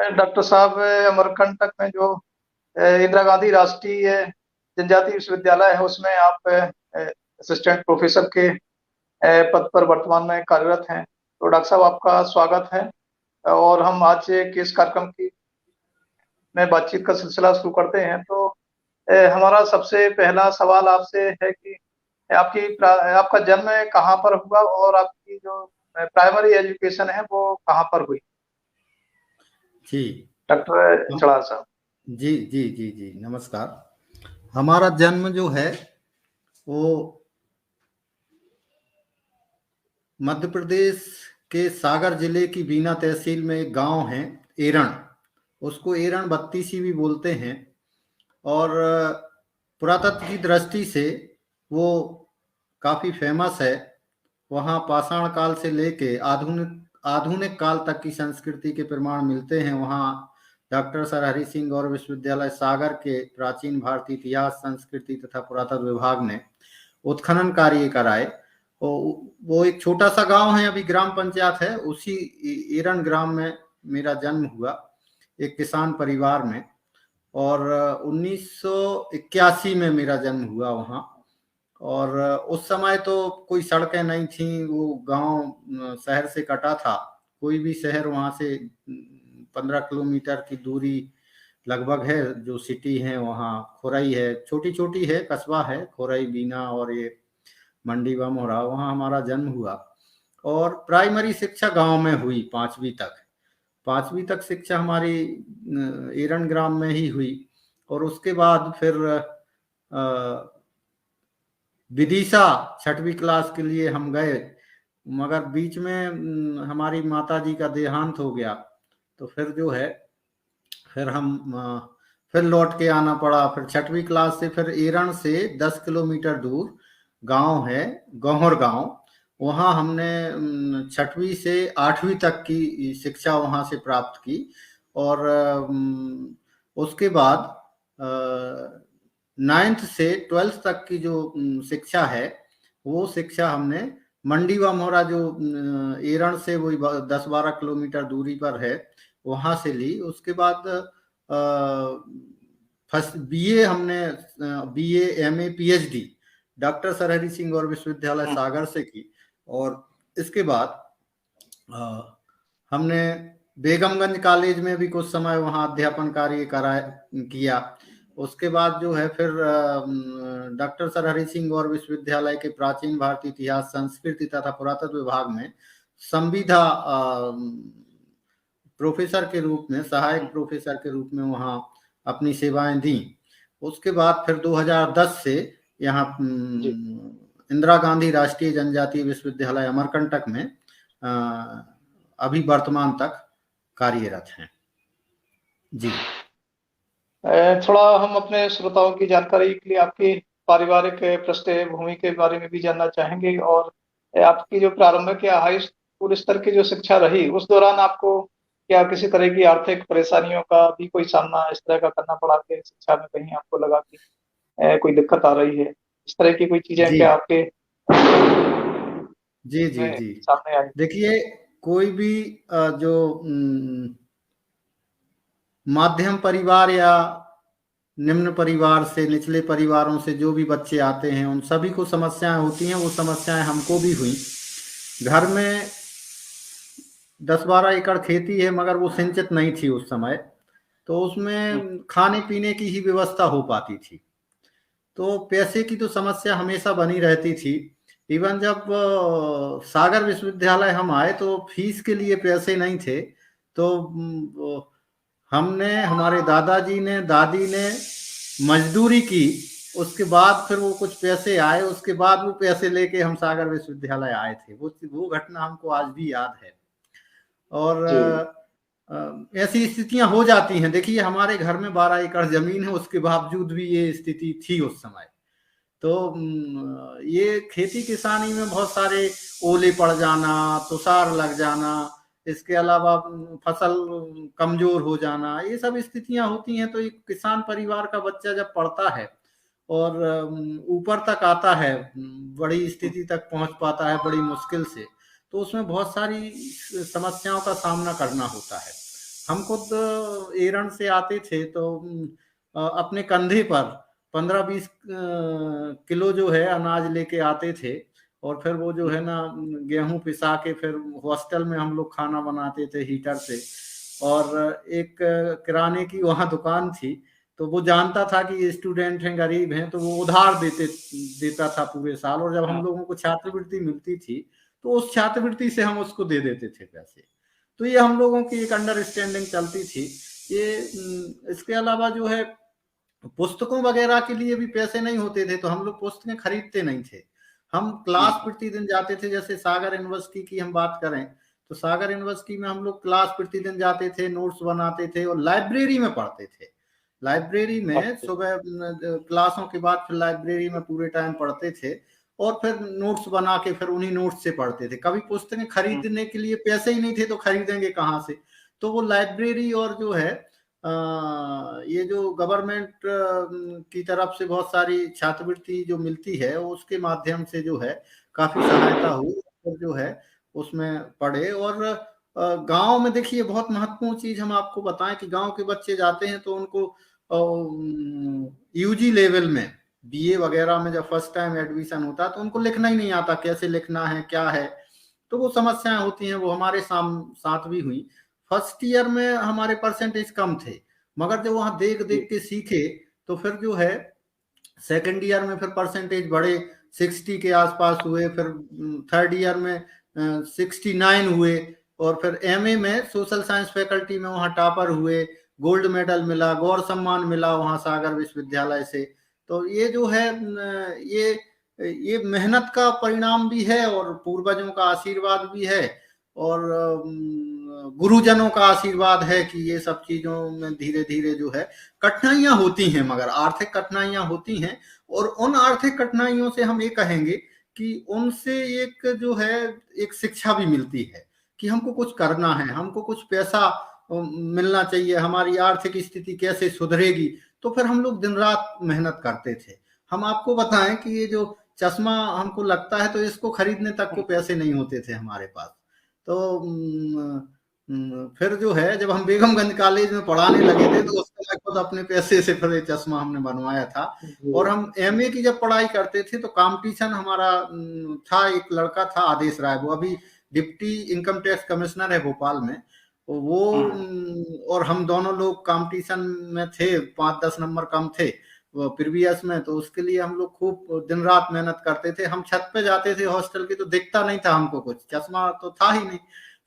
Doctor साहब, अमरकंटक में जो इंदिरा गांधी राष्ट्रीय जनजातीय विश्वविद्यालय है उसमें आप असिस्टेंट प्रोफेसर के पद पर वर्तमान में कार्यरत हैं। तो डॉक्टर साहब, आपका स्वागत है। और हम आज के इस कार्यक्रम की में बातचीत का सिलसिला शुरू करते हैं। तो हमारा सबसे पहला सवाल आपसे है कि आपका जन्म कहाँ पर हुआ और आपकी जो प्राइमरी एजुकेशन है वो कहाँ पर हुई? जी डॉक्टर इंचड़ा साहब। जी जी जी जी नमस्कार। हमारा जन्म जो है वो मध्य प्रदेश के सागर जिले की बीना तहसील में एक गांव है एरण। उसको एरण बत्तीसी भी बोलते हैं। और पुरातत्व की दृष्टि से वो काफ़ी फेमस है। वहाँ पाषाण काल से लेके आधुनिक काल तक की संस्कृति के प्रमाण मिलते हैं। वहाँ डॉक्टर सर हरि सिंह गौर विश्वविद्यालय सागर के प्राचीन भारतीय इतिहास, संस्कृति तथा पुरातत्व विभाग ने उत्खनन कार्य कराए। वो एक छोटा सा गांव है, अभी ग्राम पंचायत है। उसी एरण ग्राम में मेरा जन्म हुआ, एक किसान परिवार में। और 1981 में मेरा जन्म हुआ वहाँ। और उस समय तो कोई सड़कें नहीं थी, वो गांव शहर से कटा था। कोई भी शहर वहाँ से 15 किलोमीटर की दूरी लगभग है। जो सिटी है वहाँ खोरई है, छोटी छोटी है, कस्बा है खोरई, बीना और ये मंडी बमोरा, वहाँ हमारा जन्म हुआ। और प्राइमरी शिक्षा गांव में हुई 5वीं तक शिक्षा हमारी एरण ग्राम में ही हुई। और उसके बाद फिर विदिशा 6वीं क्लास के लिए हम गए, मगर बीच में हमारी माता जी का देहांत हो गया। तो फिर जो है फिर लौट के आना पड़ा। फिर 6वीं क्लास से फिर एरण से 10 किलोमीटर दूर गांव है गौहर गांव, वहाँ हमने 6वीं से 8वीं तक की शिक्षा वहाँ से प्राप्त की। और उसके बाद 9th से 12th तक की जो शिक्षा है वो शिक्षा हमने मंडी व मोरा, जो एरण से वही 10-12 किलोमीटर दूरी पर है, वहाँ से ली। उसके बाद फर्स्ट बीए हमने BA MA PhD doctor sir Hari Singh Gour विश्वविद्यालय सागर से की। और इसके बाद हमने बेगमगंज कॉलेज में भी कुछ समय वहाँ अध्यापन कार्य किया। उसके बाद जो है फिर डॉक्टर सर हरि सिंह गौर विश्वविद्यालय के प्राचीन भारतीय इतिहास, संस्कृति तथा पुरातत्व विभाग में संविदा प्रोफेसर के रूप में, सहायक प्रोफेसर के रूप में वहाँ अपनी सेवाएं दी। उसके बाद फिर 2010 से यहाँ इंदिरा गांधी राष्ट्रीय जनजातीय विश्वविद्यालय अमरकंटक में अभी वर्तमान तक कार्यरत हैं। जी, थोड़ा हम अपने श्रोताओं की जानकारी के लिए आपकी पारिवारिक पृष्ठभूमि के बारे में भी जानना चाहेंगे। और आपकी जो प्रारंभिक या हाई स्कूल स्तर की जो शिक्षा रही, उस दौरान आपको क्या किसी तरह की आर्थिक परेशानियों का भी कोई सामना इस तरह का करना पड़ा कि शिक्षा में कहीं आपको लगा कि कोई दिक्कत आ रही है? इस तरह की कोई चीजें क्या आपके जी जी जी सामने आई? देखिए, कोई भी जो माध्यम परिवार या निम्न परिवार से, निचले परिवारों से जो भी बच्चे आते हैं, उन सभी को समस्याएं होती हैं। वो समस्याएं हमको भी हुई। घर में 10-12 एकड़ खेती है, मगर वो सिंचित नहीं थी उस समय, तो उसमें खाने पीने की ही व्यवस्था हो पाती थी। तो पैसे की तो समस्या हमेशा बनी रहती थी। इवन जब सागर विश्वविद्यालय हम आए तो फीस के लिए पैसे नहीं थे। तो हमने, हमारे दादाजी ने, दादी ने मजदूरी की। उसके बाद फिर वो कुछ पैसे आए, उसके बाद वो पैसे लेके हम सागर विश्वविद्यालय आए थे। वो घटना हमको आज भी याद है। और ऐसी स्थितियां हो जाती हैं। देखिए, हमारे घर में 12 एकड़ जमीन है, उसके बावजूद भी ये स्थिति थी उस समय। तो ये खेती किसानी में बहुत सारे ओले पड़ जाना, तुषार लग जाना, इसके अलावा फसल कमजोर हो जाना, ये सब स्थितियां होती हैं। तो एक किसान परिवार का बच्चा जब पढ़ता है और ऊपर तक आता है, बड़ी स्थिति तक पहुंच पाता है बड़ी मुश्किल से, तो उसमें बहुत सारी समस्याओं का सामना करना होता है। हम खुद एरन से आते थे तो अपने कंधे पर 15-20 किलो जो है अनाज लेके आते थे, और फिर वो जो है ना गेहूं पिसा के फिर हॉस्टल में हम लोग खाना बनाते थे हीटर से। और एक किराने की वहां दुकान थी, तो वो जानता था कि ये स्टूडेंट हैं, गरीब हैं, तो वो उधार देता था पूरे साल, और जब हम लोगों को छात्रवृत्ति मिलती थी तो उस छात्रवृत्ति से हम उसको दे देते थे पैसे। तो ये हम लोगों की एक अंडरस्टैंडिंग चलती थी। ये इसके अलावा जो है पुस्तकों वगैरह के लिए भी पैसे नहीं होते थे, तो हम लोग पुस्तकें खरीदते नहीं थे। हम क्लास प्रतिदिन जाते थे, जैसे सागर यूनिवर्सिटी की हम बात करें तो सागर यूनिवर्सिटी में हम लोग क्लास प्रतिदिन जाते थे, नोट्स बनाते थे और लाइब्रेरी में पढ़ते थे। लाइब्रेरी में सुबह क्लासों के बाद फिर लाइब्रेरी में पूरे टाइम पढ़ते थे, और फिर नोट्स बना के फिर उन्हीं नोट्स से पढ़ते थे। कभी पुस्तकें खरीदने के लिए पैसे ही नहीं थे तो खरीदेंगे कहाँ से। तो वो लाइब्रेरी और जो है ये जो गवर्नमेंट की तरफ से बहुत सारी छात्रवृत्ति जो मिलती है उसके माध्यम से जो है काफी सहायता हुई, और जो है उसमें पढ़े। और गांव में देखिए बहुत महत्वपूर्ण चीज हम आपको बताएं कि गांव के बच्चे जाते हैं तो उनको यूजी लेवल में बीए वगैरह में जब फर्स्ट टाइम एडमिशन होता है तो उनको लिखना ही नहीं आता, कैसे लिखना है क्या है, तो वो समस्याएं होती हैं। वो हमारे साथ भी हुई। फर्स्ट ईयर में हमारे परसेंटेज कम थे, मगर जब वहां देख देख के सीखे तो फिर जो है सेकंड ईयर में फिर परसेंटेज बढ़े, 60 के आसपास हुए, फिर थर्ड ईयर में 69 हुए, और फिर एमए में सोशल साइंस फैकल्टी में वहां टॉपर हुए, गोल्ड मेडल मिला, गौर सम्मान मिला वहां सागर विश्वविद्यालय से। तो ये जो है ये मेहनत का परिणाम भी है और पूर्वजों का आशीर्वाद भी है, और गुरुजनों का आशीर्वाद है कि ये सब चीजों में धीरे धीरे जो है कठिनाइयां होती हैं, मगर आर्थिक कठिनाइयां होती हैं। और उन आर्थिक कठिनाइयों से हम ये कहेंगे कि उनसे एक जो है एक शिक्षा भी मिलती है कि हमको कुछ करना है, हमको कुछ पैसा मिलना चाहिए, हमारी आर्थिक स्थिति कैसे सुधरेगी। तो फिर हम लोग दिन रात मेहनत करते थे। हम आपको बताएं कि ये जो चश्मा हमको लगता है तो इसको खरीदने तक को पैसे नहीं होते थे हमारे पास। तो फिर जो है जब हम बेगमगंज कॉलेज में पढ़ाने लगे थे तो उस समय खुद अपने पैसे से फिर ये चश्मा हमने बनवाया था। और हम एमए की जब पढ़ाई करते थे तो कंपटीशन हमारा था, एक लड़का था आदेश राय, वो अभी डिप्टी इनकम टैक्स कमिश्नर है भोपाल में। वो और हम दोनों लोग कंपटीशन में थे, 5-10 नंबर कम थे प्रीवियस में, तो उसके लिए हम लोग खूब दिन रात मेहनत करते थे। हम छत पे जाते थे हॉस्टल की तो दिखता नहीं था हमको कुछ, चश्मा तो था ही नहीं,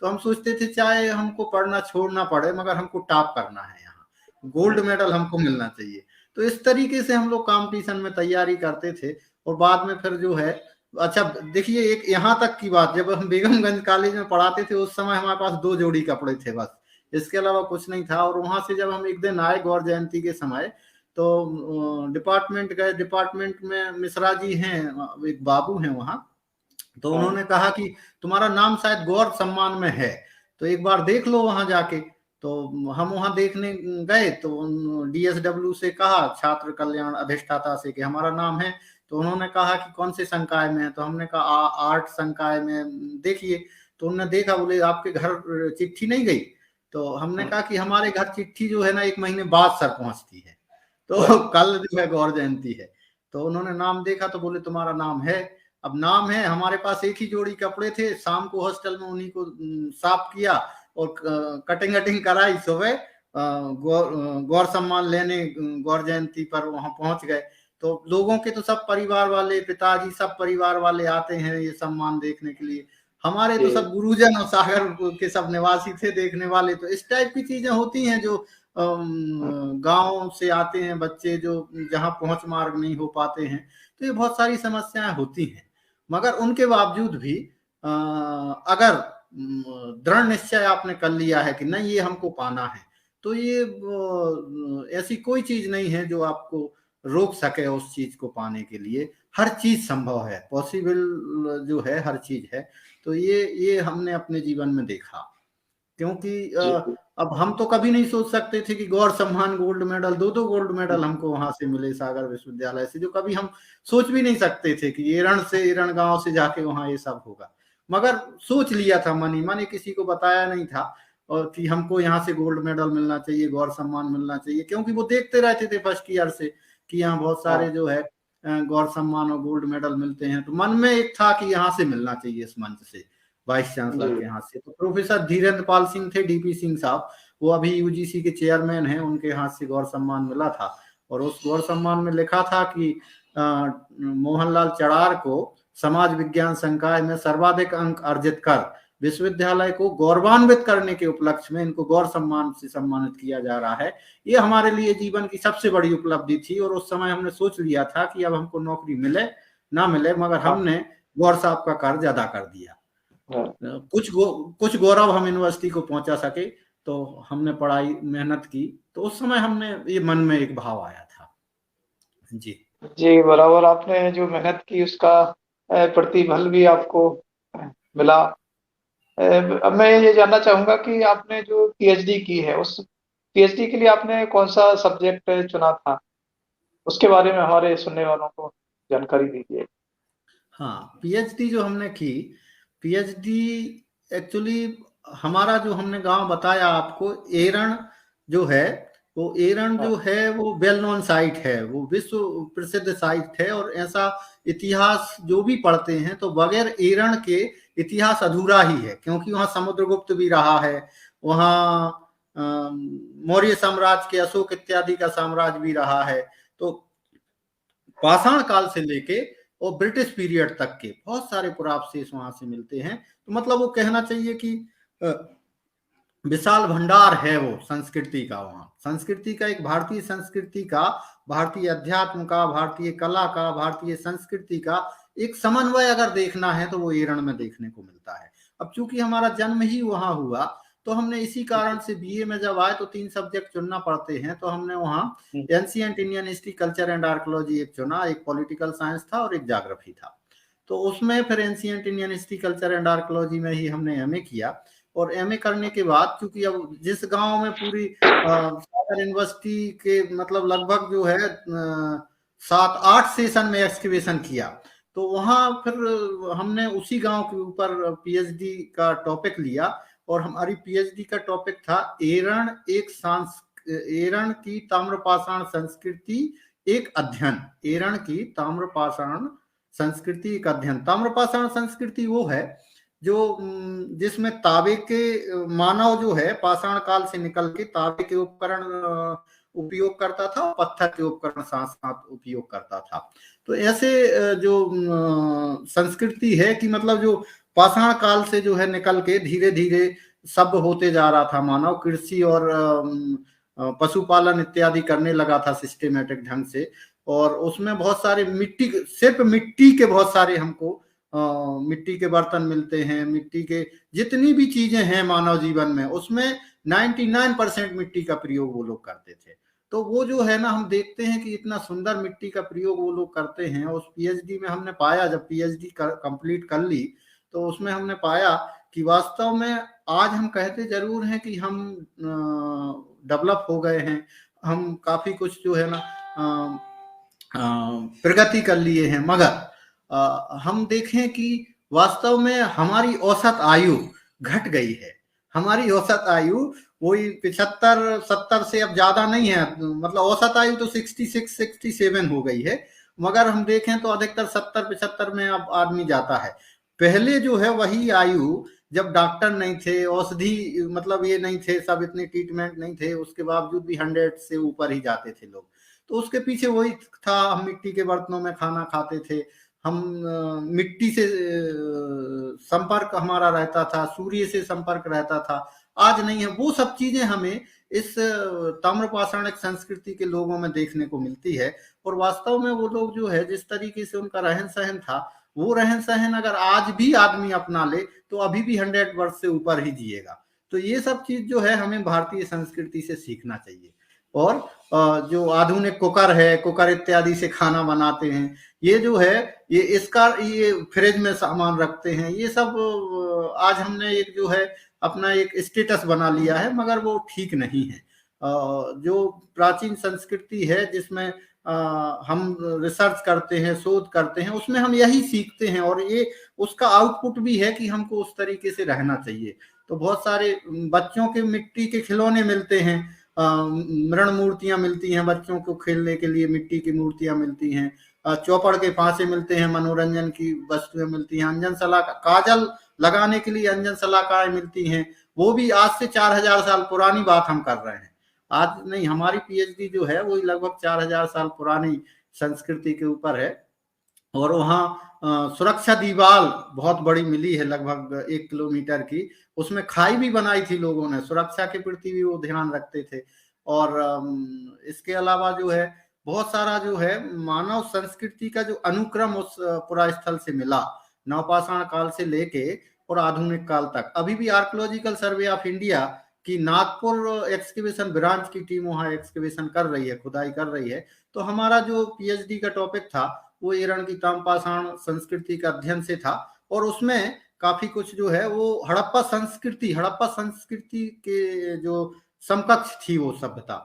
तो हम सोचते थे चाहे हमको पढ़ना छोड़ना पड़े मगर हमको टॉप करना है, यहाँ गोल्ड मेडल हमको मिलना चाहिए। तो इस तरीके से हम लोग कंपटीशन में तैयारी करते थे। और बाद में फिर जो है अच्छा देखिए, एक यहाँ तक की बात, जब हम बेगमगंज कॉलेज में पढ़ाते थे उस समय हमारे पास 2 जोड़ी कपड़े थे बस, इसके अलावा कुछ नहीं था। और वहां से जब हम एक दिन आए गौर जयंती के समय तो डिपार्टमेंट गए, डिपार्टमेंट में मिश्रा जी हैं, एक बाबू हैं वहां, तो उन्होंने कहा कि तुम्हारा नाम शायद गौर सम्मान में है, तो एक बार देख लो वहां जाके। तो हम वहां देखने गए तो डीएसडब्ल्यू से कहा, छात्र कल्याण अधिष्ठाता से, कि हमारा नाम है। तो उन्होंने कहा कि कौन से संकाय में है, तो हमने कहा आर्ट संकाय में देखिए। तो उन्होंने देखा, बोले आपके घर चिट्ठी नहीं गई? तो हमने कहा कि हमारे घर चिट्ठी जो है ना 1 महीने बाद सर पहुंचती है, तो कल जो है गौर जयंती है। तो उन्होंने नाम देखा तो बोले तुम्हारा नाम है। अब नाम है, हमारे पास एक ही जोड़ी कपड़े थे, शाम को हॉस्टल में उन्हीं को साफ किया और कटिंग कराई, सुबह गौर सम्मान लेने गौर जयंती पर वहां पहुंच गए। तो लोगों के तो सब परिवार वाले, पिताजी सब परिवार वाले आते हैं ये सम्मान देखने के लिए। हमारे तो सब गुरुजन और सागर के सब निवासी थे देखने वाले। तो इस टाइप की चीजें होती हैं जो गांव से आते हैं बच्चे, जो जहां पहुंच मार्ग नहीं हो पाते हैं, तो ये बहुत सारी समस्याएं होती हैं। मगर उनके बावजूद भी अगर दृढ़ निश्चय आपने कर लिया है कि नहीं ये हमको पाना है, तो ये ऐसी कोई चीज नहीं है जो आपको रोक सके उस चीज को पाने के लिए। हर चीज संभव है, पॉसिबल जो है हर चीज है। तो ये हमने अपने जीवन में देखा, क्योंकि अब हम तो कभी नहीं सोच सकते थे कि गौर सम्मान, गोल्ड मेडल, 2-2 गोल्ड मेडल हमको वहां से मिले सागर विश्वविद्यालय से, जो कभी हम सोच भी नहीं सकते थे कि एरण गांव से जाके वहां ये सब होगा। मगर सोच लिया था मन ही मन, किसी को बताया नहीं था। और कि हमको यहाँ से गोल्ड मेडल मिलना चाहिए, गौर सम्मान मिलना चाहिए, क्योंकि वो देखते रहते थे फर्स्ट ईयर से कि यहाँ बहुत सारे जो है गौर सम्मान और गोल्ड मेडल मिलते हैं। तो मन में एक था कि यहाँ से मिलना चाहिए, इस मंच से, वाइस चांसलर के हाथ से। तो प्रोफेसर धीरेन्द्र पाल सिंह थे, डीपी सिंह साहब, वो अभी यूजीसी के चेयरमैन हैं, उनके हाथ से गौर सम्मान मिला था। और उस गौर सम्मान में लिखा था कि मोहनलाल चरार को समाज विज्ञान संकाय में सर्वाधिक अंक अर्जित कर विश्वविद्यालय को गौरवान्वित करने के उपलक्ष्य में इनको गौर सम्मान से सम्मानित किया जा रहा है। ये हमारे लिए जीवन की सबसे बड़ी उपलब्धि थी। और उस समय हमने सोच लिया था कि अब हमको नौकरी मिले ना मिले, मगर हमने गौर साहब का कर्ज अदा कर दिया। कुछ गौरव हम यूनिवर्सिटी को पहुंचा सके, तो हमने पढ़ाई मेहनत की। तो उस समय हमने ये मन में एक भाव आया था। जी बराबर, आपने जो मेहनत की उसका प्रतिफल भी आपको मिला। अब मैं ये जानना चाहूंगा कि आपने जो पीएचडी की है, उस पीएचडी के लिए आपने कौन सा सब्जेक्ट चुना था, उसके बारे में हमारे सुनने वालों को जानकारी दीजिए। हाँ, पीएचडी जो हमने की, पीएचडी एक्चुअली हमारा जो हमने गांव बताया आपको, एरण जो है, वो एरण जो है वो वेल नोन साइट है, वो विश्व प्रसिद्ध साइट है। और ऐसा इतिहास जो भी पढ़ते हैं तो बगैर एरण के इतिहास अधूरा ही है, क्योंकि वहाँ समुद्रगुप्त भी रहा है, वहाँ मौर्य साम्राज्य के अशोक इत्यादि का साम्राज्य भी रहा है। तो पाषाण काल से लेके और ब्रिटिश पीरियड तक के बहुत सारे पुरावशेष वहां से मिलते हैं। तो मतलब वो कहना चाहिए कि विशाल भंडार है वो संस्कृति का। वहाँ संस्कृति का, एक भारतीय संस्कृति का, भारतीय अध्यात्म का, भारतीय कला का, भारतीय संस्कृति का एक समन्वय अगर देखना है तो वो एरण में देखने को मिलता है। अब चूंकि हमारा जन्म ही वहां हुआ, तो हमने इसी कारण से बीए में जब आए तो 3 सब्जेक्ट चुनना पड़ते हैं। तो हमने वहाँ ancient Indian history, culture and archaeology एक चुना, एक पॉलिटिकल साइंस था और एक ज्योग्राफी था। तो उसमें फिर ancient Indian history, culture and archaeology में ही हमने एमए किया। और एमए करने के बाद, क्योंकि अब जिस गांव में पूरी सागर यूनिवर्सिटी के मतलब लगभग जो है 7-8 सेशन में एक्सकवेशन किया, तो वहां फिर हमने उसी गांव के ऊपर पीएचडी का टॉपिक लिया। और हमारी पीएचडी का टॉपिक था एरण की ताम्रपाषाण संस्कृति एक अध्ययन। एरण की ताम्रपाषाण संस्कृति एक अध्ययन। ताम्रपाषाण संस्कृति वो है जो जिसमें तांबे के मानव जो है पाषाण काल से निकल के तांबे के उपकरण उपयोग करता था, पत्थर के उपकरण साथ साथ उपयोग करता था। तो ऐसे जो संस्कृति है कि मतलब जो पाषाण काल से जो है निकल के धीरे धीरे सब होते जा रहा था। मानव कृषि और पशुपालन इत्यादि करने लगा था सिस्टेमेटिक ढंग से। और उसमें बहुत सारे सिर्फ मिट्टी के बहुत सारे हमको मिट्टी के बर्तन मिलते हैं। मिट्टी के जितनी भी चीजें हैं मानव जीवन में, उसमें 99% मिट्टी का प्रयोग वो लोग करते थे। तो वो जो है ना, हम देखते हैं कि इतना सुंदर मिट्टी का प्रयोग वो लोग करते हैं। उस पीएचडी में हमने पाया, जब पीएचडी कंप्लीट कर ली, तो उसमें हमने पाया कि वास्तव में आज हम कहते जरूर हैं कि हम डेवलप हो गए हैं, हम काफी कुछ जो है ना प्रगति कर लिए हैं, मगर हम देखें कि वास्तव में हमारी औसत आयु घट गई है। हमारी औसत आयु वही 75-70 से अब ज्यादा नहीं है, मतलब औसत आयु तो 66-67 हो गई है, मगर हम देखें तो अधिकतर 70-75 में अब आदमी जाता है। पहले जो है वही आयु, जब डॉक्टर नहीं थे, औषधि मतलब ये नहीं थे, सब इतने ट्रीटमेंट नहीं थे, उसके बावजूद भी 100 से ऊपर ही जाते थे लोग। तो उसके पीछे वही था, हम मिट्टी के बर्तनों में खाना खाते थे, हम मिट्टी से संपर्क हमारा रहता था, सूर्य से संपर्क रहता था। आज नहीं है वो सब चीजें। हमें इस ताम्रपाषाणिक संस्कृति के लोगों में देखने को मिलती है। और वास्तव में वो लोग जो है, जिस तरीके से उनका रहन सहन था, वो रहन सहन अगर आज भी आदमी अपना ले तो अभी भी 100 वर्ष से ऊपर ही जिएगा। तो ये सब चीज जो है हमें भारतीय संस्कृति से सीखना चाहिए। और जो आधुनिक कुकर है, कुकर इत्यादि से खाना बनाते हैं, ये जो है ये फ्रिज में सामान रखते हैं, ये सब आज हमने एक जो है अपना एक स्टेटस बना लिया है, मगर वो ठीक नहीं है। जो प्राचीन संस्कृति है जिसमें हम रिसर्च करते हैं, शोध करते हैं, उसमें हम यही सीखते हैं। और ये उसका आउटपुट भी है कि हमको उस तरीके से रहना चाहिए। तो बहुत सारे बच्चों के मिट्टी के खिलौने मिलते हैं, मृण मूर्तियां मिलती हैं, बच्चों को खेलने के लिए मिट्टी की मूर्तियां मिलती हैं, चौपड़ के पासे मिलते हैं, मनोरंजन की वस्तुएं मिलती हैं, अंजन सलाखा, काजल लगाने के लिए अंजन सलाखाएं मिलती हैं। वो भी आज से 4000 साल पुरानी बात हम कर रहे हैं, आज नहीं, हमारी पीएचडी जो है वो लगभग 4000 साल पुरानी संस्कृति के ऊपर है। और वहाँ सुरक्षा दीवार बहुत बड़ी मिली है, लगभग 1 किलोमीटर की, उसमें खाई भी बनाई थी लोगों ने, सुरक्षा के प्रति भी वो ध्यान रखते थे। और इसके अलावा जो है बहुत सारा जो है मानव संस्कृति का जो अनुक्रम उस पुरा स्थल से मिला, नवपाषाण काल से लेके और आधुनिक काल तक। अभी भी आर्कियोलॉजिकल सर्वे ऑफ इंडिया की नागपुर एक्सकेवेशन ब्रांच की टीम वहाँ एक्सकेवेशन कर रही है, खुदाई कर रही है। तो हमारा जो पीएचडी का टॉपिक था वो ईरान की ताम्रपाषाण संस्कृति का अध्ययन से था, और उसमें काफी कुछ जो है वो हड़प्पा संस्कृति के जो समकक्ष थी वो सभ्यता।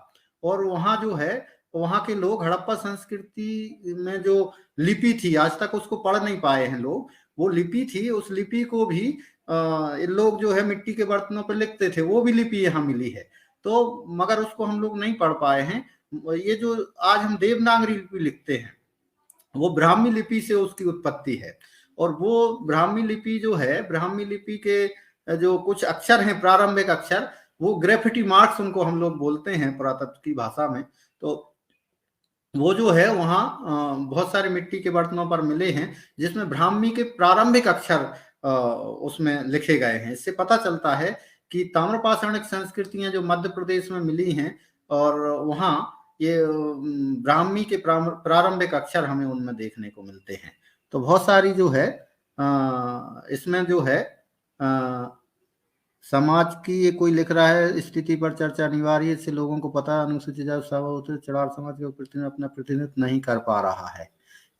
और वहाँ जो है वहाँ के लोग हड़प्पा संस्कृति में जो लिपि थी, आज तक उसको पढ़ नहीं पाए हैं लोग, वो लिपि थी, उस लिपि को भी लोग जो है मिट्टी के बर्तनों पर लिखते थे, वो भी लिपि यहाँ मिली है। तो मगर उसको हम लोग नहीं पढ़ पाए हैं। ये जो आज हम देवनागरी लिपि लिखते हैं वो ब्राह्मी लिपि से उसकी उत्पत्ति है। और वो ब्राह्मी लिपि जो है, ब्राह्मी लिपि के जो कुछ अक्षर हैं, प्रारंभिक अक्षर, वो ग्रेफिटी मार्क्स उनको हम लोग बोलते हैं पुरातत्व की भाषा में। तो वो जो है वहाँ बहुत सारे मिट्टी के बर्तनों पर मिले हैं जिसमें ब्राह्मी के प्रारंभिक अक्षर उसमें लिखे गए हैं। इससे पता चलता है कि ताम्रपाषाणिक संस्कृतियां जो मध्य प्रदेश में मिली हैं, और वहाँ ये ब्राह्मी के प्रारंभिक अक्षर हमें उनमें देखने को मिलते हैं। तो बहुत सारी जो है इसमें जो है समाज की, ये कोई लिख रहा है, स्थिति पर चर्चा अनिवार्य, इससे लोगों को पता है अनुसूचित जाति चढ़ार समाज के प्रतिनिधित्व अपना प्रतिनिधित्व नहीं कर पा रहा है।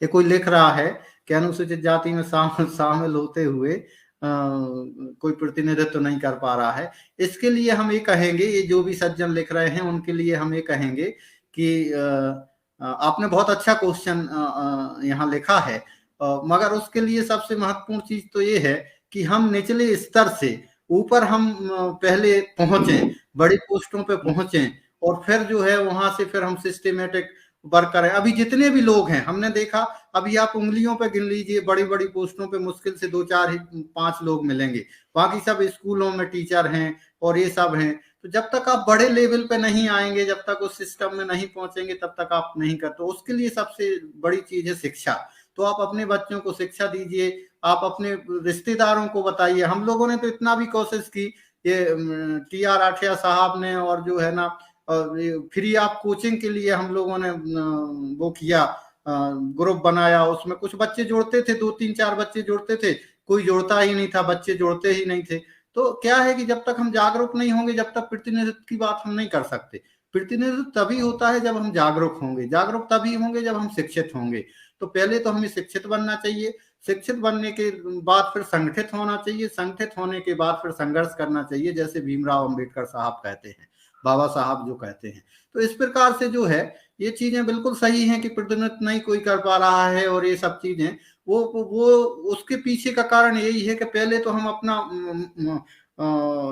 ये कोई लिख रहा है कि अनुसूचित जाति में शामिल होते हुए कोई प्रतिनिधित्व तो नहीं कर पा रहा है। इसके लिए हम ये कहेंगे, ये जो भी सज्जन लिख रहे हैं उनके लिए हम ये कहेंगे कि आपने बहुत अच्छा क्वेश्चन यहाँ लिखा है, मगर उसके लिए सबसे महत्वपूर्ण चीज तो ये है कि हम निचले स्तर से ऊपर हम पहले पहुंचे, बड़ी पोस्टों पे पहुंचे, और फिर जो है वहां से फिर हम सिस्टमेटिक वर्क करें। अभी जितने भी लोग हैं हमने देखा, अभी आप उंगलियों पे गिन लीजिए, बड़ी बड़ी पोस्टों पे मुश्किल से 2 4 5 लोग मिलेंगे, बाकी सब स्कूलों में टीचर हैं और ये सब हैं। तो जब तक आप बड़े लेवल पे नहीं आएंगे, जब तक उस सिस्टम में नहीं पहुंचेंगे, तब तक आप नहीं करते। तो उसके लिए सबसे बड़ी चीज है शिक्षा। तो आप अपने बच्चों को शिक्षा दीजिए, आप अपने रिश्तेदारों को बताइए। हम लोगों ने तो इतना भी कोशिश की, ये TR आठिया साहब ने, और जो है ना फ्री ऑफ कोचिंग के लिए हम लोगों ने वो किया, ग्रुप बनाया, उसमें कुछ बच्चे जुड़ते थे, 2 3 4 बच्चे जुड़ते थे, कोई जुड़ता ही नहीं था, बच्चे जुड़ते ही नहीं थे। तो क्या है कि जब तक हम जागरूक नहीं होंगे, जब तक प्रतिनिधित्व की बात हम नहीं कर सकते। प्रतिनिधित्व तभी होता है जब हम जागरूक होंगे, जागरूक तभी होंगे जब हम शिक्षित होंगे। तो पहले तो हमें शिक्षित बनना चाहिए, शिक्षित बनने के बाद फिर संगठित होना चाहिए, संगठित होने के बाद फिर संघर्ष करना चाहिए, जैसे भीमराव अंबेडकर साहब कहते हैं, बाबा साहब जो कहते हैं। तो इस प्रकार से जो है ये चीजें बिल्कुल सही हैं कि प्रतिनिधित्व नहीं कोई कर पा रहा है, और ये सब चीजें वो उसके पीछे का कारण यही है कि पहले तो हम अपना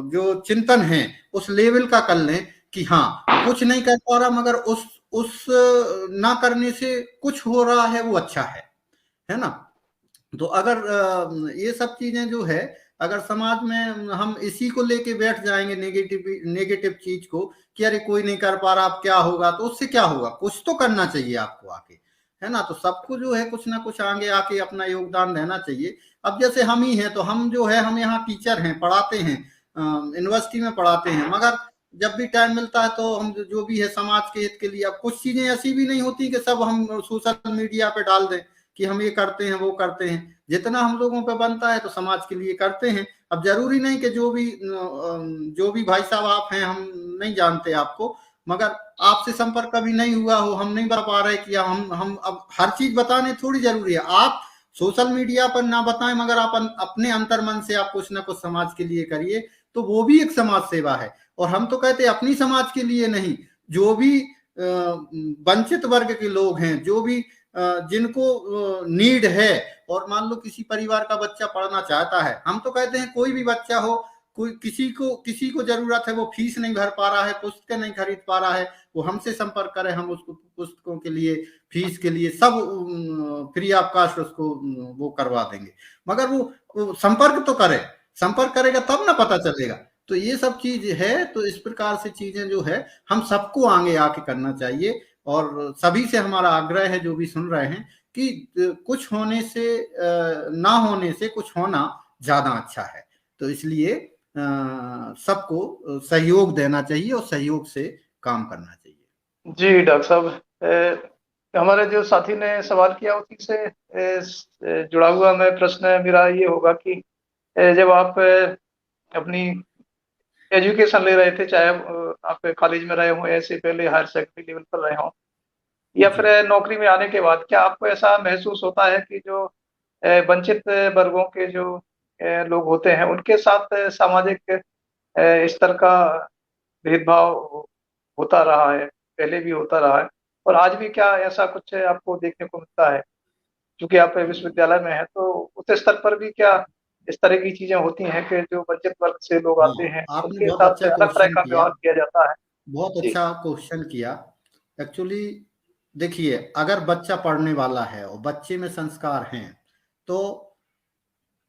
जो चिंतन है उस लेवल का कर लें कि हाँ कुछ नहीं कर पा रहा, मगर उस ना करने से कुछ हो रहा है, वो अच्छा है ना। तो अगर ये सब चीजें जो है, अगर समाज में हम इसी को लेके बैठ जाएंगे, नेगेटिव चीज को, कि अरे कोई नहीं कर पा रहा, अब क्या होगा, तो उससे क्या होगा, कुछ तो करना चाहिए आपको आके, है ना। तो सबको जो है कुछ ना कुछ आगे आके अपना योगदान देना चाहिए। अब जैसे हम ही हैं, तो हम जो है, हम यहाँ टीचर हैं, पढ़ाते हैं, यूनिवर्सिटी में पढ़ाते हैं, मगर जब भी टाइम मिलता है तो हम जो भी है समाज के हित के लिए, अब कुछ चीजें ऐसी भी नहीं होती कि सब हम सोशल मीडिया पे डाल दें कि हम ये करते हैं वो करते हैं। जितना हम लोगों पे बनता है तो समाज के लिए करते हैं। अब जरूरी नहीं कि जो भी भाई साहब आप हैं, हम नहीं जानते आपको, मगर आपसे संपर्क कभी नहीं हुआ हो, हम नहीं बता पा रहे कि हम अब हर चीज बताने थोड़ी जरूरी है। आप सोशल मीडिया पर ना बताएं, मगर आप अपने अंतर मन से आप कुछ ना कुछ समाज के लिए करिए, तो वो भी एक समाज सेवा है। और हम तो कहते हैं अपनी समाज के लिए नहीं, जो भी वंचित वर्ग के लोग हैं, जो भी जिनको नीड है, और मान लो किसी परिवार का बच्चा पढ़ना चाहता है, हम तो कहते हैं कोई भी बच्चा हो, कोई किसी को जरूरत है, वो फीस नहीं भर पा रहा है, पुस्तकें नहीं खरीद पा रहा है, वो हमसे संपर्क करे, हम उसको पुस्तकों के लिए, फीस के लिए सब फ्री ऑफ कास्ट उसको वो करवा देंगे। मगर वो संपर्क तो करे, संपर्क करेगा तब ना पता चलेगा। तो ये सब चीज है। तो इस प्रकार से चीजें जो है हम सबको आगे आके करना चाहिए, और सभी से हमारा आग्रह है जो भी सुन रहे हैं कि कुछ होने से ना होने से कुछ होना ज्यादा अच्छा है। तो इसलिए सबको सहयोग देना चाहिए और सहयोग से काम करना चाहिए। जी डॉक्टर साहब, हमारे जो साथी ने सवाल किया उसी से जुड़ा हुआ मैं प्रश्न मेरा ये होगा कि जब आप अपनी एजुकेशन ले रहे थे, चाहे आप कॉलेज में रहे हो, ऐसे पहले हायर सेकेंडरी लेवल पर रहे हो, या फिर नौकरी में आने के बाद, क्या आपको ऐसा महसूस होता है कि जो वंचित वर्गों के जो लोग होते हैं उनके साथ सामाजिक स्तर का भेदभाव होता रहा है, पहले भी होता रहा है, और आज भी क्या ऐसा कुछ आपको देखने को मिलता है? क्योंकि आप विश्वविद्यालय में हैं, तो उस स्तर पर भी क्या इस तरह की चीजें होती हैं कि जो वंचित वर्ग से लोग हाँ, आते हैं आपने उनके बहुत साथ अच्छा अलग तरह क्वेश्चन का किया, व्यवहार किया जाता है? बहुत जी। अच्छा क्वेश्चन किया। एक्चुअली देखिए, अगर बच्चा पढ़ने वाला है और बच्चे में संस्कार हैं, तो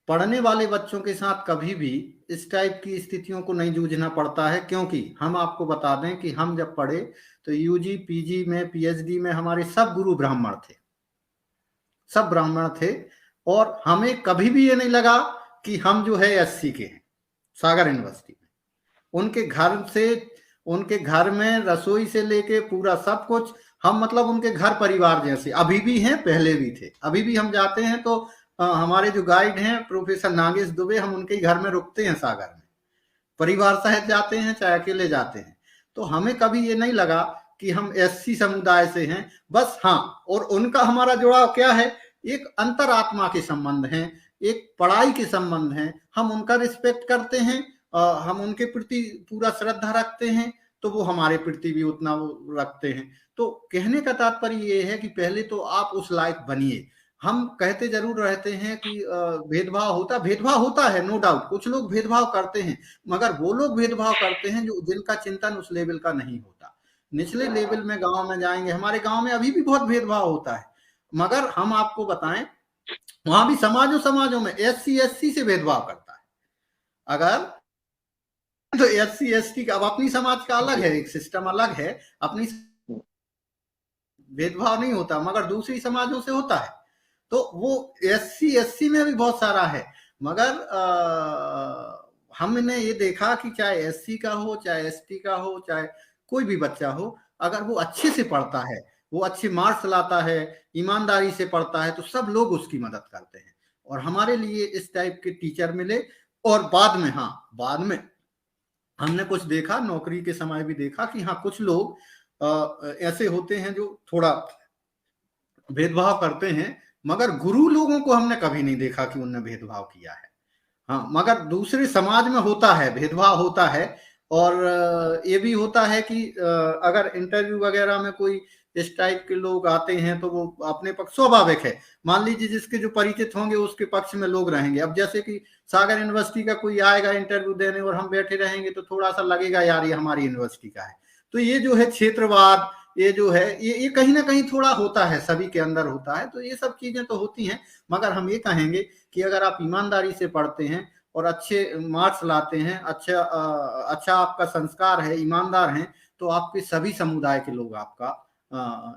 पढ़ने वाले बच्चों के साथ कभी भी इस टाइप की स्थितियों को नहीं जूझना पड़ता है। क्योंकि हम आपको बता दें कि हम जब पढ़े तो यूजी पीजी में पीएचडी में हमारे सब गुरु ब्राह्मण थे, सब ब्राह्मण थे, और हमें कभी भी ये नहीं लगा कि हम जो है एससी के हैं। सागर यूनिवर्सिटी में उनके घर में रसोई से लेके पूरा सब कुछ, हम मतलब उनके घर परिवार जैसे अभी भी हैं, पहले भी थे। अभी भी हम जाते हैं तो हमारे जो गाइड हैं प्रोफेसर नागेश दुबे, हम उनके घर में रुकते हैं सागर में, परिवार सहित जाते हैं चाहे अकेले जाते हैं। तो हमें कभी ये नहीं लगा कि हम एससी समुदाय से हैं। बस हाँ, और उनका हमारा जुड़ाव क्या है, एक अंतरात्मा के संबंध हैं, एक पढ़ाई के संबंध हैं। हम उनका रिस्पेक्ट करते हैं, हम उनके प्रति पूरा श्रद्धा रखते हैं, तो वो हमारे प्रति भी उतना वो रखते हैं। तो कहने का तात्पर्य ये है कि पहले तो आप उस लायक बनिए। हम कहते जरूर रहते हैं कि भेदभाव होता है, नो डाउट, कुछ लोग भेदभाव करते हैं, मगर वो लोग भेदभाव करते हैं जो जिनका चिंतन उस लेवल का नहीं होता। निचले लेवल में गांव में जाएंगे, हमारे गांव में अभी भी बहुत भेदभाव होता है, मगर हम आपको बताएं वहां भी समाजों में एससी एससी से भेदभाव करता है। अगर तो एससी एसटी का, अब अपनी समाज का अलग है, एक सिस्टम अलग है, अपनी भेदभाव नहीं होता, मगर दूसरी समाजों से होता है। तो वो एससी एससी में भी बहुत सारा है, मगर हमने ये देखा कि चाहे एससी का हो, चाहे एसटी का हो, चाहे कोई भी बच्चा हो, अगर वो अच्छे से पढ़ता है, वो अच्छे मार्क्स लाता है, ईमानदारी से पढ़ता है, तो सब लोग उसकी मदद करते हैं। और हमारे लिए इस टाइप के टीचर मिले। और बाद में, हाँ, बाद में हमने कुछ देखा, नौकरी के समय भी देखा कि हाँ, कुछ लोग ऐसे होते हैं जो थोड़ा भेदभाव करते हैं, मगर गुरु लोगों को हमने कभी नहीं देखा कि उनने भेदभाव किया है। हाँ, मगर दूसरे समाज में होता है, भेदभाव होता है। और ये भी होता है कि अगर इंटरव्यू वगैरह में कोई इस टाइप के लोग आते हैं तो वो अपने पक्ष, स्वाभाविक है, मान लीजिए जिसके जो परिचित होंगे उसके पक्ष में लोग रहेंगे। अब जैसे कि सागर यूनिवर्सिटी का कोई आएगा इंटरव्यू देने और हम बैठे रहेंगे तो थोड़ा सा लगेगा यार ये हमारी यूनिवर्सिटी का है। तो ये जो है क्षेत्रवाद, ये जो है ये कहीं ना कहीं थोड़ा होता है, सभी के अंदर होता है। तो ये सब चीजें तो होती हैं, मगर हम ये कहेंगे कि अगर आप ईमानदारी से पढ़ते हैं और अच्छे मार्क्स लाते हैं, अच्छा आपका संस्कार है, ईमानदार हैं, तो आपके सभी समुदाय के लोग आपका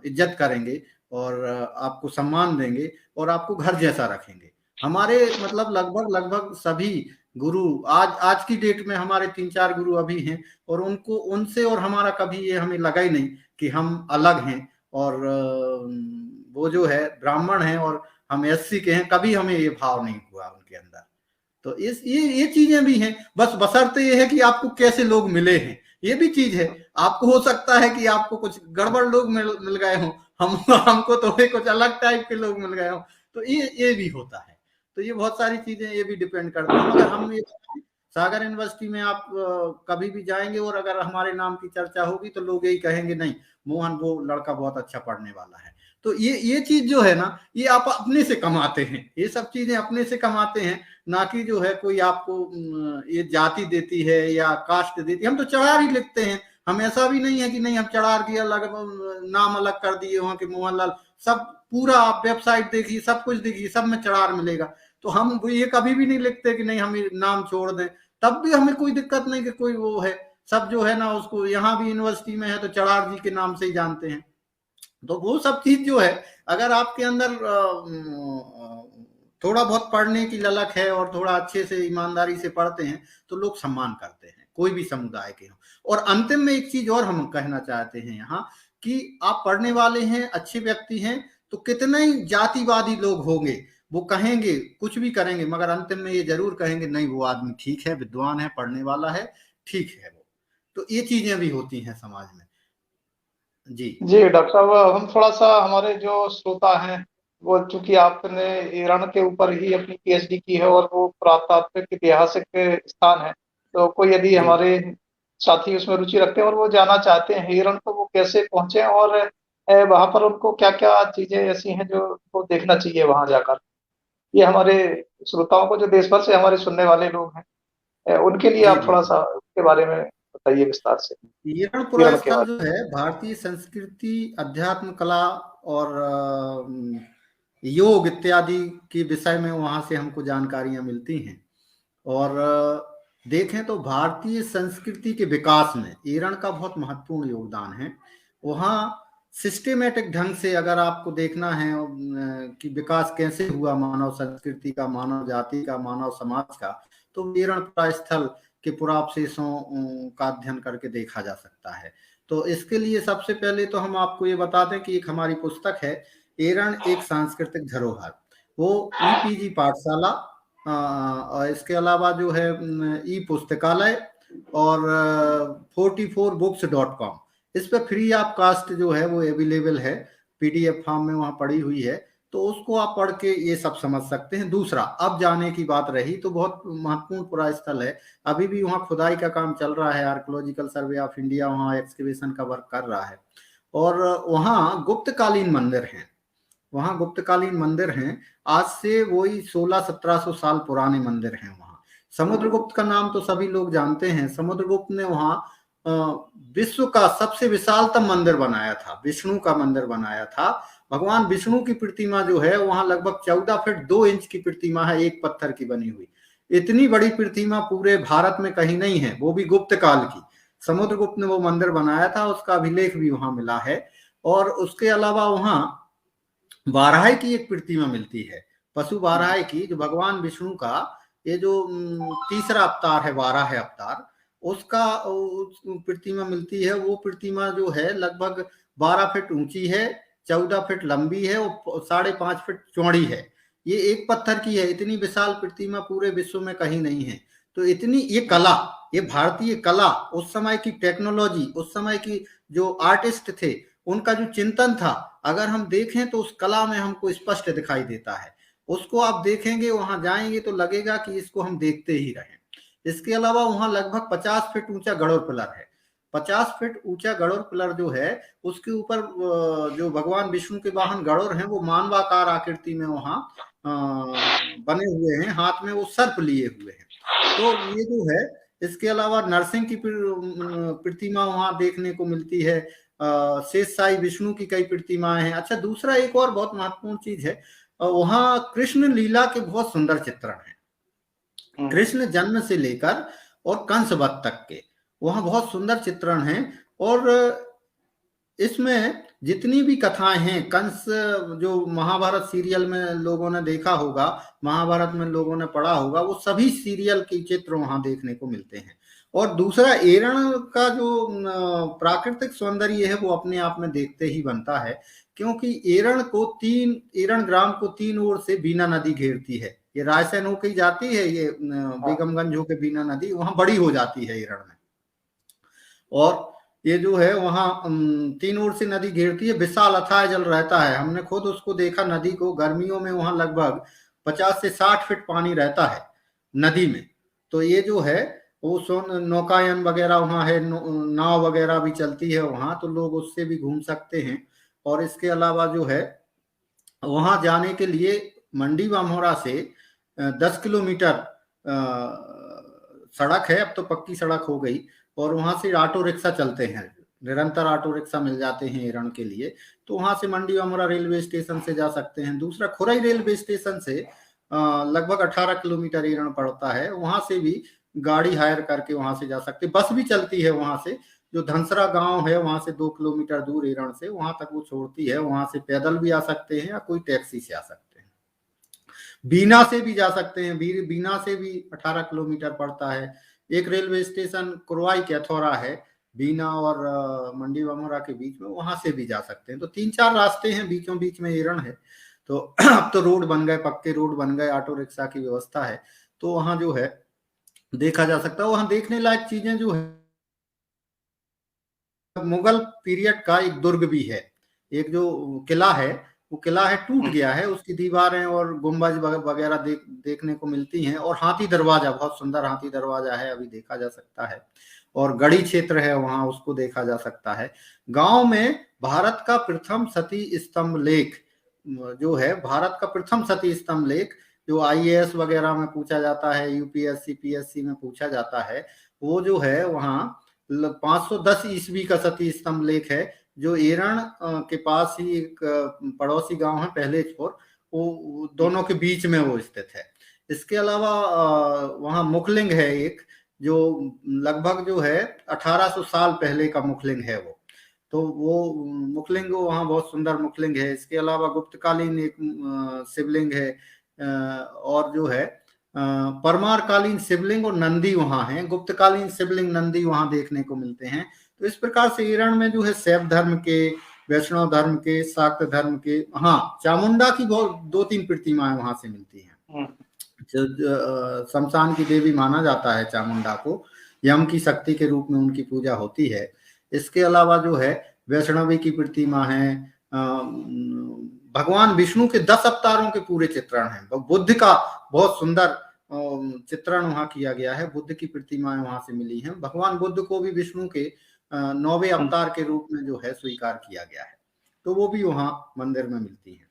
इज्जत करेंगे और आपको सम्मान देंगे और आपको घर जैसा रखेंगे। हमारे मतलब लगभग सभी गुरु आज की डेट में हमारे 3-4 गुरु अभी हैं, और उनसे और हमारा कभी ये हमें लगा ही नहीं कि हम अलग हैं, और वो जो है ब्राह्मण हैं और हम एससी के हैं, कभी हमें ये भाव नहीं हुआ उनके अंदर। तो ये चीजें भी हैं, बस बशर्ते ये है कि आपको कैसे लोग मिले हैं, ये भी चीज है। आपको हो सकता है कि आपको कुछ गड़बड़ लोग मिल गए हों, हमको तो कुछ अलग टाइप के लोग मिल गए हों, तो ये भी होता है। तो ये बहुत सारी चीजें ये भी डिपेंड करता है। मगर हम ये सागर यूनिवर्सिटी में आप कभी भी जाएंगे और अगर हमारे नाम की चर्चा होगी तो लोग यही कहेंगे, नहीं मोहन वो लड़का बहुत अच्छा पढ़ने वाला है। तो ये चीज जो है ना, ये आप अपने से कमाते हैं, ये सब चीजें अपने से कमाते हैं, ना कि जो है कोई आपको ये जाति देती है या कास्ट देती है। हम तो चढ़ार ही लिखते हैं, हम ऐसा भी नहीं है कि नहीं हम चढ़ार की अलग नाम अलग कर दिए वहां के मोहनलाल, सब पूरा आप वेबसाइट देखिए, सब कुछ देखिए, सब में चढ़ार मिलेगा। तो हम ये कभी भी नहीं लिखते कि नहीं हम नाम छोड़ दें, तब भी हमें कोई दिक्कत नहीं कि कोई वो है, सब जो है ना उसको यहाँ भी यूनिवर्सिटी में है तो चढ़ार जी के नाम से ही जानते हैं। तो वो सब चीज जो है, अगर आपके अंदर थोड़ा बहुत पढ़ने की ललक है और थोड़ा अच्छे से ईमानदारी से पढ़ते हैं तो लोग सम्मान करते हैं, कोई भी समुदाय के हो। और अंतिम में एक चीज और हम कहना चाहते हैं यहाँ, कि आप पढ़ने वाले हैं, अच्छे व्यक्ति हैं, तो कितने ही जातिवादी लोग होंगे, वो कहेंगे कुछ भी करेंगे, मगर अंतिम में ये जरूर कहेंगे नहीं वो आदमी ठीक है, विद्वान है, पढ़ने वाला है, ठीक है वो। तो ये चीजें भी होती हैं समाज में। जी जी डॉक्टर साहब, हम थोड़ा सा, हमारे जो श्रोता हैं, वो चूंकि आपने ईरान के ऊपर ही अपनी पीएचडी की है और वो पुरातात्विक ऐतिहासिक स्थान है, तो कोई यदि जी हमारे साथी उसमें रुचि रखते हैं और वो जाना चाहते हैं ईरान, तो वो कैसे पहुंचे, और वहां पर उनको क्या क्या चीजें ऐसी हैं जो उनको देखना चाहिए वहां जाकर? ये हमारे श्रोताओं को, जो देश भर से हमारे सुनने वाले लोग हैं, उनके लिए जी आप जी थोड़ा जी। सा उसके बारे में बताइए विस्तार से, ईरणपुरा ईरान के स्थल बारे जो है भारतीय संस्कृति, अध्यात्म, कला और योग इत्यादि के विषय में वहां से हमको जानकारियां मिलती हैं। और देखें तो भारतीय संस्कृति के विकास में ईरान का बहुत महत्वपूर्ण योगदान है। वहाँ सिस्टेमेटिक ढंग से अगर आपको देखना है कि विकास कैसे हुआ मानव संस्कृति का, मानव जाति का, मानव समाज का, तो ईरान स्थल के पुरावशेषों का अध्ययन करके देखा जा सकता है। तो इसके लिए सबसे पहले तो हम आपको ये बता दें कि एक हमारी पुस्तक है, ईरान एक सांस्कृतिक धरोहर, वो ईपीजी पाठशाला और इसके अलावा जो है ई पुस्तकालय और 44books.com, इस पर फ्री ऑफ कास्ट जो है वो अवेलेबल है, पीडीएफ फॉर्म में वहां पड़ी हुई है, तो उसको आप पढ़ के ये सब समझ सकते हैं। दूसरा, अब जाने की बात रही तो बहुत महत्वपूर्ण पुरा स्थल है, अभी भी वहाँ खुदाई का काम चल रहा है, आर्कियोलॉजिकल सर्वे ऑफ इंडिया वहाँ एक्सकवेशन का वर्क कर रहा है, और वहाँ गुप्तकालीन मंदिर हैं, वहाँ गुप्तकालीन मंदिर हैं, आज से वही 1600-1700 साल पुराने मंदिर हैं वहाँ। समुद्रगुप्त का नाम तो सभी लोग जानते हैं, समुद्रगुप्त ने वहाँ विश्व का सबसे विशालतम मंदिर बनाया था, विष्णु का मंदिर बनाया था। भगवान विष्णु की प्रतिमा जो है वहाँ लगभग 14 फीट 2 इंच की प्रतिमा है, एक पत्थर की बनी हुई। इतनी बड़ी प्रतिमा पूरे भारत में कहीं नहीं है, वो भी गुप्त काल की। समुद्रगुप्त ने वो मंदिर बनाया था, उसका अभिलेख भी वहां मिला है। और उसके अलावा वहां वाराही की एक प्रतिमा मिलती है, पशु वाराही की, जो भगवान विष्णु का ये जो तीसरा अवतार है, वाराह अवतार, उसका प्रतिमा मिलती है। वो प्रतिमा जो है लगभग 12 फीट ऊंची है, 14 फीट लंबी है और 5.5 फीट चौड़ी है। ये एक पत्थर की है, इतनी विशाल प्रतिमा पूरे विश्व में कहीं नहीं है। तो इतनी ये कला, ये भारतीय कला, उस समय की टेक्नोलॉजी, उस समय की जो आर्टिस्ट थे उनका जो चिंतन था, अगर हम देखें तो उस कला में हमको स्पष्ट दिखाई देता है। उसको आप देखेंगे, वहां जाएंगे तो लगेगा कि इसको हम देखते ही रहें। इसके अलावा वहां लगभग 50 फीट ऊंचा गड़ोर पिलर है, 50 फीट ऊंचा गड़ोर पिलर जो है, उसके ऊपर जो भगवान विष्णु के वाहन गड़ोर हैं वो मानवाकार आकृति में वहां बने हुए हैं, हाथ में वो सर्प लिए हुए हैं। तो ये जो है, इसके अलावा नरसिंह की प्रतिमा वहां देखने को मिलती है, शेष साई विष्णु की कई प्रतिमाएं हैं। अच्छा, दूसरा एक और बहुत महत्वपूर्ण चीज है, वहां कृष्ण लीला के बहुत सुंदर चित्रण हैं, में। कृष्ण जन्म से लेकर और कंस वध तक के वहां बहुत सुंदर चित्रण हैं। और इसमें जितनी भी कथाएं हैं, कंस, जो महाभारत सीरियल में लोगों ने देखा होगा, महाभारत में लोगों ने पढ़ा होगा, वो सभी सीरियल के चित्र वहां देखने को मिलते हैं। और दूसरा, एरण का जो प्राकृतिक सौंदर्य है वो अपने आप में देखते ही बनता है, क्योंकि एरण ग्राम को 3 ओर से बीना नदी घेरती है। ये रायसेन होकर जाती है, ये बेगमगंज होकर बीना नदी वहां बड़ी हो जाती है एरण में। और ये जो है वहां 3 ओर से नदी घेरती है, विशाल अथाह जल रहता है, हमने खुद उसको देखा नदी को, गर्मियों में वहां लगभग 50 से 60 फीट पानी रहता है नदी में। तो ये जो है वो नौकायन वगैरह वहां है, नाव वगैरह भी चलती है वहां, तो लोग उससे भी घूम सकते हैं। और इसके अलावा जो है वहां जाने के लिए मंडी बामोरा से 10 किलोमीटर सड़क है, अब तो पक्की सड़क हो गई, और वहां से ऑटो रिक्शा चलते हैं, निरंतर ऑटो रिक्शा मिल जाते हैं एरण के लिए। तो वहां से मंडी बामोरा रेलवे स्टेशन से जा सकते हैं। दूसरा, खुरई रेलवे स्टेशन से लगभग 18 किलोमीटर एरण पड़ता है, वहां से भी गाड़ी हायर करके वहां से जा सकते हैं। बस भी चलती है वहां से, जो धनसरा गांव है वहां से 2 किलोमीटर दूर एरण से, वहां तक वो छोड़ती है। वहां से पैदल भी आ सकते हैं या कोई टैक्सी से आ सकते हैं। बीना से भी जा सकते हैं, बीना से भी 18 किलोमीटर पड़ता है। एक रेलवे स्टेशन कुरवाई कैथोरा है, बीना और मंडी बामोरा के बीच में, वहां से भी जा सकते हैं। तो 3-4 रास्ते हैं, बीचों बीच में एरण है। तो अब तो रोड बन गए, पक्के रोड बन गए, ऑटो रिक्शा की व्यवस्था है, तो वहां जो है देखा जा सकता है। वहां देखने लायक चीजें जो है, मुगल पीरियड का एक दुर्ग भी है, एक जो किला है, वो किला है टूट गया है, उसकी दीवारें और गुंबज वगैरह देखने को मिलती हैं। और हाथी दरवाजा, बहुत सुंदर हाथी दरवाजा है, अभी देखा जा सकता है। और गढ़ी क्षेत्र है वहां, उसको देखा जा सकता है। गांव में भारत का प्रथम सती स्तंभ लेख जो है, भारत का प्रथम सती स्तंभ लेख जो आईएएस वगैरह में पूछा जाता है, यूपीएससी पीएससी में पूछा जाता है, वो जो है वहां 510 ईस्वी का सती स्तंभ लेख है, जो एरण के पास ही एक पड़ोसी गांव है पहलेजपुर, वो दोनों के बीच में वो स्थित है। इसके अलावा वहां मुखलिंग है एक, जो लगभग जो है 1800 साल पहले का मुखलिंग है वो। तो वो मुखलिंग वहां बहुत सुंदर मुखलिंग है। इसके अलावा गुप्तकालीन एक शिवलिंग है, और जो है परमार कालीन शिवलिंग और नंदी वहां है। गुप्तकालीन शिवलिंग नंदी वहां देखने को मिलते हैं। तो इस प्रकार से एरण में जो है शैव धर्म के, वैष्णव धर्म के, शाक्त धर्म के, हाँ चामुंडा की बहुत 2-3 प्रतिमाएं वहां से मिलती हैं। शमशान की देवी माना जाता है चामुंडा को, यम की शक्ति के रूप में उनकी पूजा होती है। इसके अलावा जो है वैष्णवी की प्रतिमा है, भगवान विष्णु के 10 अवतारों के पूरे चित्रण हैं। बुद्ध का बहुत सुंदर चित्रण वहां किया गया है, बुद्ध की प्रतिमाएं वहां से मिली हैं। भगवान बुद्ध को भी विष्णु के 9वें अवतार के रूप में जो है स्वीकार किया गया है, तो वो भी वहां मंदिर में मिलती है।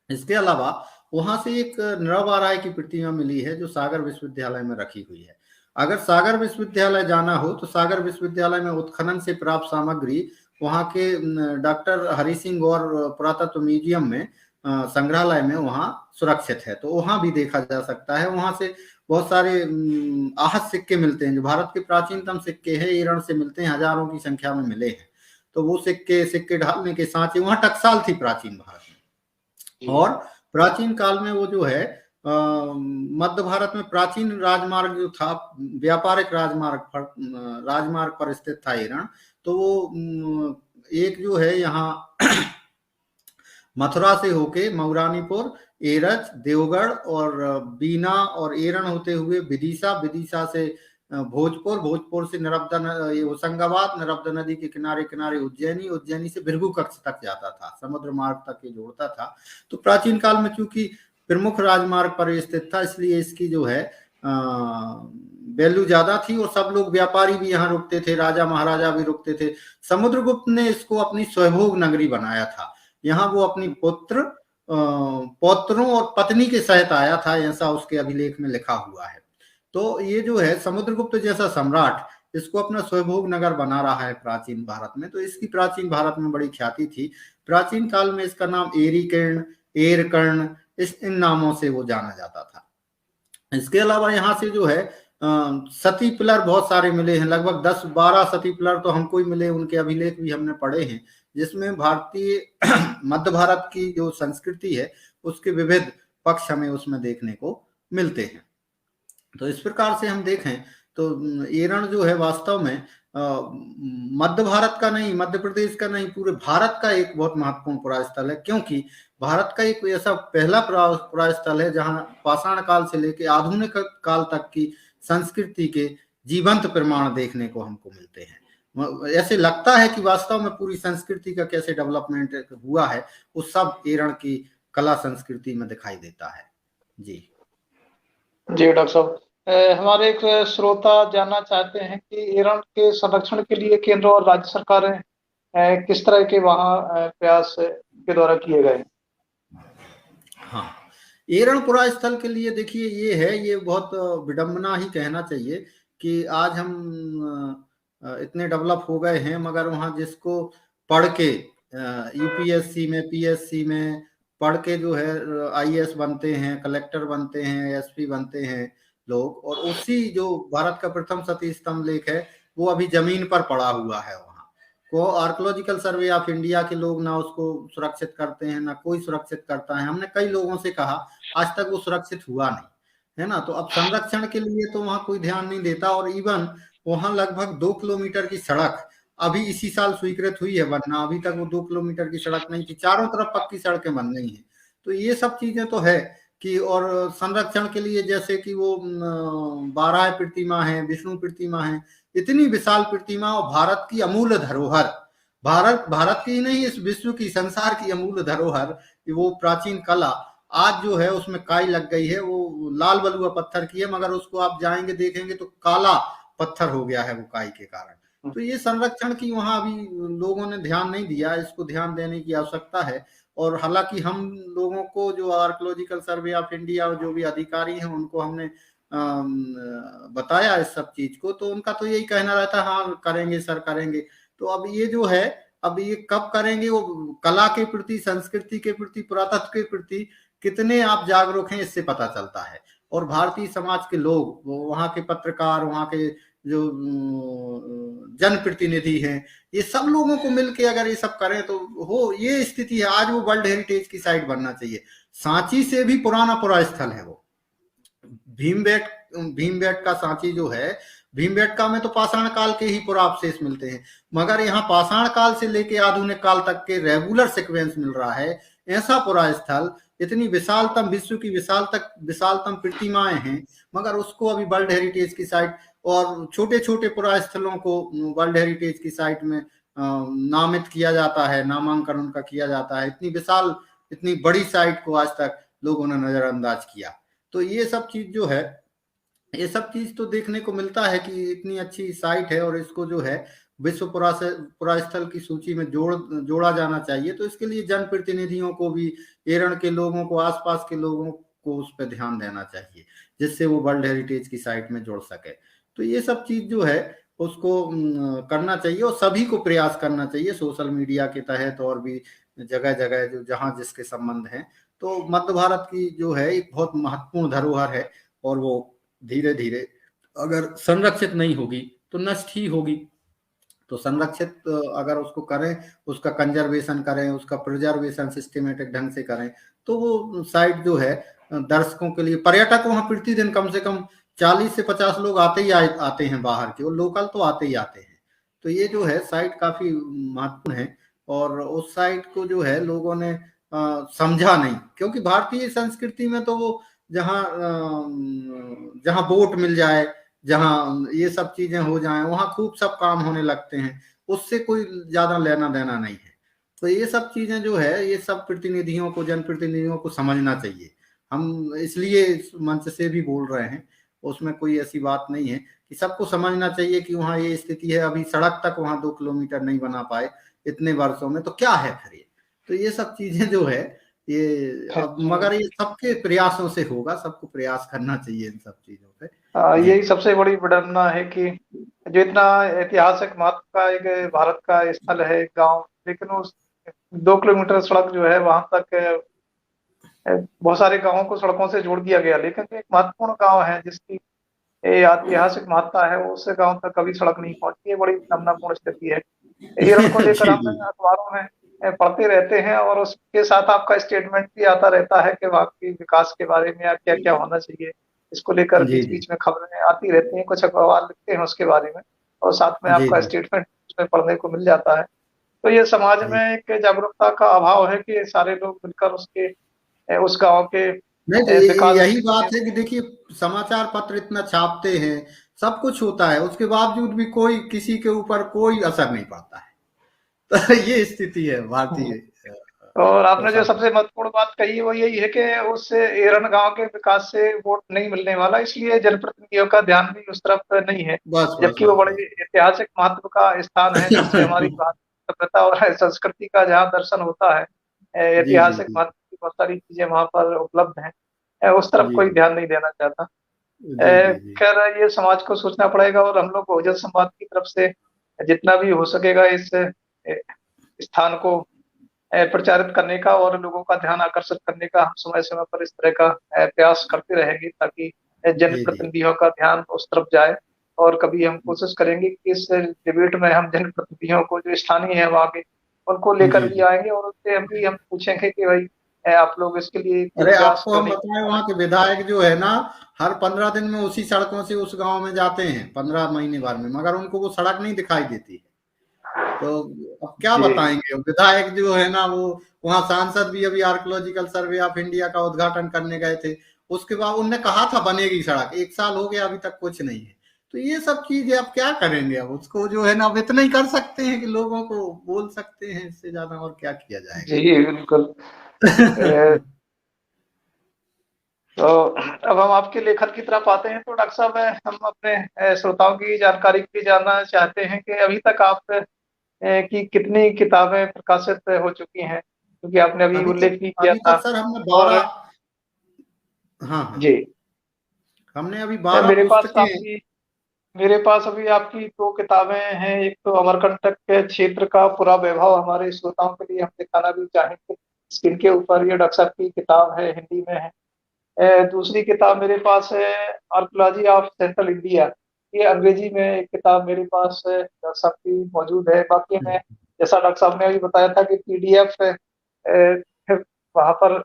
इसके अलावा वहां से एक नरवाराय की प्रतिमा मिली है, जो सागर विश्वविद्यालय में रखी हुई है। अगर सागर विश्वविद्यालय जाना हो तो सागर विश्वविद्यालय में उत्खनन से प्राप्त सामग्री वहां के डॉक्टर हरि सिंह गौर पुरातत्व म्यूजियम में, संग्रहालय में वहां सुरक्षित है, तो वहां भी देखा जा सकता है। वहां से बहुत सारे आहत सिक्के मिलते हैं, जो भारत के प्राचीनतम सिक्के हैं, एरण से मिलते हैं, हजारों की संख्या में मिले हैं। तो वो सिक्के ढालने के साथ ही वहां टकसाल थी प्राचीन भारत में। और प्राचीन काल में वो जो है मध्य भारत में प्राचीन राजमार्ग जो था, व्यापारिक राजमार्ग पर स्थित था एरण। तो वो एक जो है यहाँ मथुरा से होके मऊरानीपुर, एरच, देवगढ़ और बीना और एरण होते हुए विदिशा से भोजपुर से होशंगाबाद, नर्मदा नदी के किनारे किनारे उज्जैनी से भृगु कक्ष तक जाता था, समुद्र मार्ग तक ये जोड़ता था। तो प्राचीन काल में चूंकि प्रमुख राजमार्ग पर स्थित था, इसलिए इसकी जो है वैल्यू ज्यादा थी, और सब लोग व्यापारी भी यहाँ रुकते थे, राजा महाराजा भी रुकते थे। समुद्रगुप्त ने इसको अपनी स्वयंभोग नगरी बनाया था। यहाँ वो अपनी पौत्रों और पत्नी के सहित आया था, ऐसा उसके अभिलेख में लिखा हुआ है। तो ये जो है समुद्रगुप्त जैसा सम्राट इसको अपना स्वयंभोग नगर बना रहा है प्राचीन भारत में, तो इसकी प्राचीन भारत में बड़ी ख्याति थी। प्राचीन काल में इसका नाम एरीकर्ण, एरकर्ण, इन नामों से वो जाना जाता था। इसके अलावा यहाँ से जो है सती पिलर बहुत सारे मिले हैं, लगभग 10-12 सती पिलर तो हमको ही मिले, उनके अभिलेख भी हमने पढ़े हैं, जिसमें भारतीय मध्य भारत की जो संस्कृति है उसके विविध पक्ष हमें उसमें देखने को मिलते हैं। तो इस प्रकार से हम देखें तो एरण जो है वास्तव में मध्य भारत का नहीं, मध्य प्रदेश का नहीं, पूरे भारत का एक बहुत महत्वपूर्ण पुरास्थल है, क्योंकि भारत का एक ऐसा पहला पुरास्थल है जहां पाषाण काल से लेकर आधुनिक काल तक की संस्कृति के जीवंत प्रमाण देखने को हमको मिलते हैं। ऐसे लगता है कि वास्तव में पूरी संस्कृति का कैसे डेवलपमेंट हुआ है, वो सब एरण की कला संस्कृति में दिखाई देता है। जी डॉक्टर साहब, हमारे एक श्रोता जानना चाहते हैं कि एरण के संरक्षण के लिए केंद्र और राज्य सरकारें किस तरह के वहाँ प्रयास के द्वारा किए गए? हाँ, एरणपुरा स्थल के लिए देखिए ये है, ये बहुत विडंबना ही कहना चाहिए कि आज हम इतने डेवलप हो गए हैं, मगर वहाँ जिसको पढ़ के यूपीएससी में, पीएससी में पढ़ के जो है आईएएस बनते हैं, कलेक्टर बनते हैं, एसपी बनते हैं लोग, और उसी जो भारत का प्रथम सती स्तंभ लेख है वो अभी जमीन पर पड़ा हुआ है। वहाँ को आर्कोलॉजिकल सर्वे ऑफ इंडिया के लोग ना उसको सुरक्षित करते हैं, ना कोई सुरक्षित करता है। हमने कई लोगों से कहा, आज तक वो सुरक्षित हुआ नहीं है ना। तो अब संरक्षण के लिए तो वहां कोई ध्यान नहीं देता, और इवन वहां लगभग 2 किलोमीटर की सड़क अभी इसी साल स्वीकृत हुई है, वरना अभी तक वो 2 किलोमीटर की सड़क नहीं थी, चारों तरफ पक्की सड़कें बन गई हैं। तो ये सब चीजें तो है कि, और संरक्षण के लिए जैसे कि वो 12 प्रतिमा है, विष्णु प्रतिमा है, इतनी विशाल प्रतिमा, और भारत की अमूल्य धरोहर, भारत की नहीं, इस विश्व की, संसार की अमूल्य धरोहर, वो प्राचीन कला आज जो है उसमें काई लग गई है। वो लाल बलुआ पत्थर की है, मगर उसको आप जाएंगे देखेंगे तो काला पत्थर हो गया है वो काई के कारण। तो ये संरक्षण की वहां अभी लोगों ने ध्यान नहीं दिया, इसको ध्यान देने की आवश्यकता है। और हालांकि हम लोगों को, जो आर्कोलॉजिकल सर्वे ऑफ इंडिया और जो भी अधिकारी हैं, उनको हमने बताया इस सब चीज को, तो उनका तो यही कहना रहता है, हाँ करेंगे सर करेंगे। तो अब ये जो है, अब ये कब करेंगे, वो कला के प्रति, संस्कृति के प्रति, पुरातत्व के प्रति कितने आप जागरूक हैं इससे पता चलता है। और भारतीय समाज के लोग, वो वहाँ के पत्रकार, वहाँ के जो जनप्रतिनिधि हैं, ये सब लोगों को मिलके अगर ये सब करें तो हो, ये स्थिति है। आज वो वर्ल्ड हेरिटेज की साइट बनना चाहिए। सांची से भी पुराना स्थल है वो, भीमबेटका सांची जो है, भीमबेटका में तो पाषाण काल के ही पुरावशेष मिलते हैं, मगर यहाँ पाषाण काल से लेके आधुनिक काल तक के रेगुलर सीक्वेंस मिल रहा है। ऐसा पुरा स्थल, इतनी विशालतम, विश्व की विशालतम प्रतिमाएं हैं, मगर उसको अभी वर्ल्ड हेरिटेज की साइट, और छोटे छोटे पुरा स्थलों को वर्ल्ड हेरिटेज की साइट में नामित किया जाता है, नामांकन उनका किया जाता है। इतनी विशाल, इतनी बड़ी साइट को आज तक लोगों ने नजरअंदाज किया। तो ये सब चीज जो है, ये सब चीज तो देखने को मिलता है कि इतनी अच्छी साइट है, और इसको जो है विश्व पुरास्थल की सूची में जोड़ा जाना चाहिए। तो इसके लिए जनप्रतिनिधियों को भी, एरण के लोगों को, आसपास के लोगों को उस पर ध्यान देना चाहिए, जिससे वो वर्ल्ड हेरिटेज की साइट में जुड़ सके। तो ये सब चीज जो है उसको करना चाहिए, और सभी को प्रयास करना चाहिए, सोशल मीडिया के तहत और भी जगह जगह जो जहाँ जिसके संबंध हैं। तो मध्य भारत की जो है एक बहुत महत्वपूर्ण धरोहर है, और वो धीरे धीरे अगर संरक्षित नहीं होगी तो नष्ट ही होगी। तो संरक्षित अगर उसको करें, उसका कंजर्वेशन करें, उसका प्रिजर्वेशन सिस्टमेटिक ढंग से करें, तो वो साइट जो है दर्शकों के लिए, पर्यटक वहां प्रतिदिन कम से कम 40 से 50 लोग आते हैं बाहर के, और लोकल तो आते ही आते हैं। तो ये जो है साइट काफी महत्वपूर्ण है, और उस साइट को जो है लोगों ने समझा नहीं, क्योंकि भारतीय संस्कृति में तो वो जहाँ जहाँ बोट मिल जाए, जहाँ ये सब चीजें हो जाएं, वहां खूब सब काम होने लगते हैं, उससे कोई ज्यादा लेना देना नहीं है। तो ये सब चीजें जो है, ये सब प्रतिनिधियों को, जनप्रतिनिधियों को समझना चाहिए। हम इसलिए इस मंच से भी बोल रहे हैं, उसमें कोई ऐसी बात नहीं है, कि सबको समझना चाहिए कि वहाँ ये स्थिति है। अभी सड़क तक वहाँ 2 किलोमीटर नहीं बना पाए इतने वर्षों में, तो क्या है फिर ये। तो ये सब चीजें जो है, ये अब मगर ये सबके प्रयासों से होगा, सबको प्रयास करना चाहिए इन सब चीजों पे। यही सबसे बड़ी विडंबना है कि जो इतना ऐतिहासिक महत्व का एक भारत का स्थल है, गांव, लेकिन उस 2 किलोमीटर सड़क जो है वहां तक बहुत सारे गांवों को सड़कों से जोड़ दिया गया, लेकिन एक महत्वपूर्ण गांव है जिसकी ऐतिहासिक महत्ता है, उस गांव तक कभी सड़क नहीं पहुंची। ये बड़ी विडंबनापूर्ण स्थिति है। एरन को लेकर जी हम जी अखबारों में पढ़ते रहते हैं, और उसके साथ आपका स्टेटमेंट भी आता रहता है कि वाकई विकास के बारे में क्या क्या होना चाहिए। इसको लेकर जी बीच जी बीच में खबरें आती रहती हैं, कुछ अखबार लिखते हैं उसके बारे में, और साथ में जी आपका जी स्टेटमेंट उसमें पढ़ने को मिल जाता है। तो ये समाज में जी एक जागरूकता का अभाव है कि सारे लोग मिलकर उसके उस गांव के नहीं, तो विकास यही में। बात है कि देखिए, समाचार पत्र इतना छापते हैं, सब कुछ होता है, उसके बावजूद भी कोई, किसी के ऊपर कोई असर नहीं पड़ता है। तो ये स्थिति है भारतीय और आपने जो प्रशासन। सबसे महत्वपूर्ण बात कही है वो यही है कि उस एरन गांव के विकास से वोट नहीं मिलने वाला, इसलिए जनप्रतिनिधियों का ध्यान भी उस तरफ नहीं है, बस बस जबकि वो बस बड़े बस। ऐतिहासिक महत्व का स्थान है जिससे हमारी बात सभ्यता और संस्कृति का जहाँ दर्शन होता है, जी, जी, ऐतिहासिक जी। महत्व की बहुत सारी चीज़ें वहाँ पर उपलब्ध हैं, उस तरफ जी, कोई ध्यान नहीं देना चाहता। जी, जी, जी। खैर ये समाज को सोचना पड़ेगा और हम लोग बहुजन समाज की तरफ से जितना भी हो सकेगा इस स्थान को प्रचारित करने का और लोगों का ध्यान आकर्षित करने का हम समय-समय पर इस तरह का प्रयास करते रहेंगे, ताकि जी, जी। जनप्रतिनिधियों का ध्यान उस तरफ जाए। और कभी हम कोशिश करेंगे कि इस डिबेट में हम जनप्रतिनिधियों को जो स्थानीय है वहाँ के, उनको लेकर जी, भी जी। आएँगे और उनसे हम पूछेंगे कि भाई आप लोग इसके लिए कोई अरे प्रयास आपको क्यों हम नहीं बताएं, कर वहाँ के विधायक जो है ना, हर 15 दिन में उसी सड़कों से उस गांव में जाते हैं, 15 महीने भर में, मगर उनको वो सड़क नहीं दिखाई देती है। तो अब क्या जी, बताएंगे, विधायक जो है ना वो, वहाँ सांसद भी अभी आर्कोलॉजिकल सर्वे ऑफ इंडिया का उद्घाटन करने गए थे, उसके बाद उनने कहा था बनेगी सड़क, 1 साल हो गया अभी तक कुछ नहीं है। तो ये सब चीजें अब क्या करेंगे, अब उसको जो है ना अब इतना ही कर सकते हैं कि लोगों को बोल सकते हैं, इससे ज्यादा और क्या किया जी, जाएगा। बिल्कुल। अ, तो अब हम आपके लेखन की तरफ आते हैं, तो डॉक्टर साहब हम अपने श्रोताओं की जानकारी के लिए जानना चाहते हैं कि अभी तक आप की कितनी किताबें प्रकाशित हो चुकी हैं? क्योंकि आपने अभी अभी तक उल्लेख भी किया अभी था। तक सर हमने और 12, हाँ हाँ, जी, हमने अभी 12 मेरे पास पुस्तकें। आपकी मेरे पास अभी आपकी 2 किताबें हैं। एक तो अमरकंटक के क्षेत्र का पूरा वैभव हमारे श्रोताओं के लिए हम दिखाना भी चाहेंगे। स्क्रीन के ऊपर ये डॉक्टर साहब की किताब है, हिंदी में है। दूसरी किताब मेरे पास है आर्कियोलॉजी ऑफ सेंट्रल इंडिया। ये अंग्रेजी में एक किताब मेरे पास डॉक्टर साहब की मौजूद है। बाकी मैं, जैसा डॉक्टर साहब ने अभी बताया था कि पीडीएफ वहाँ पर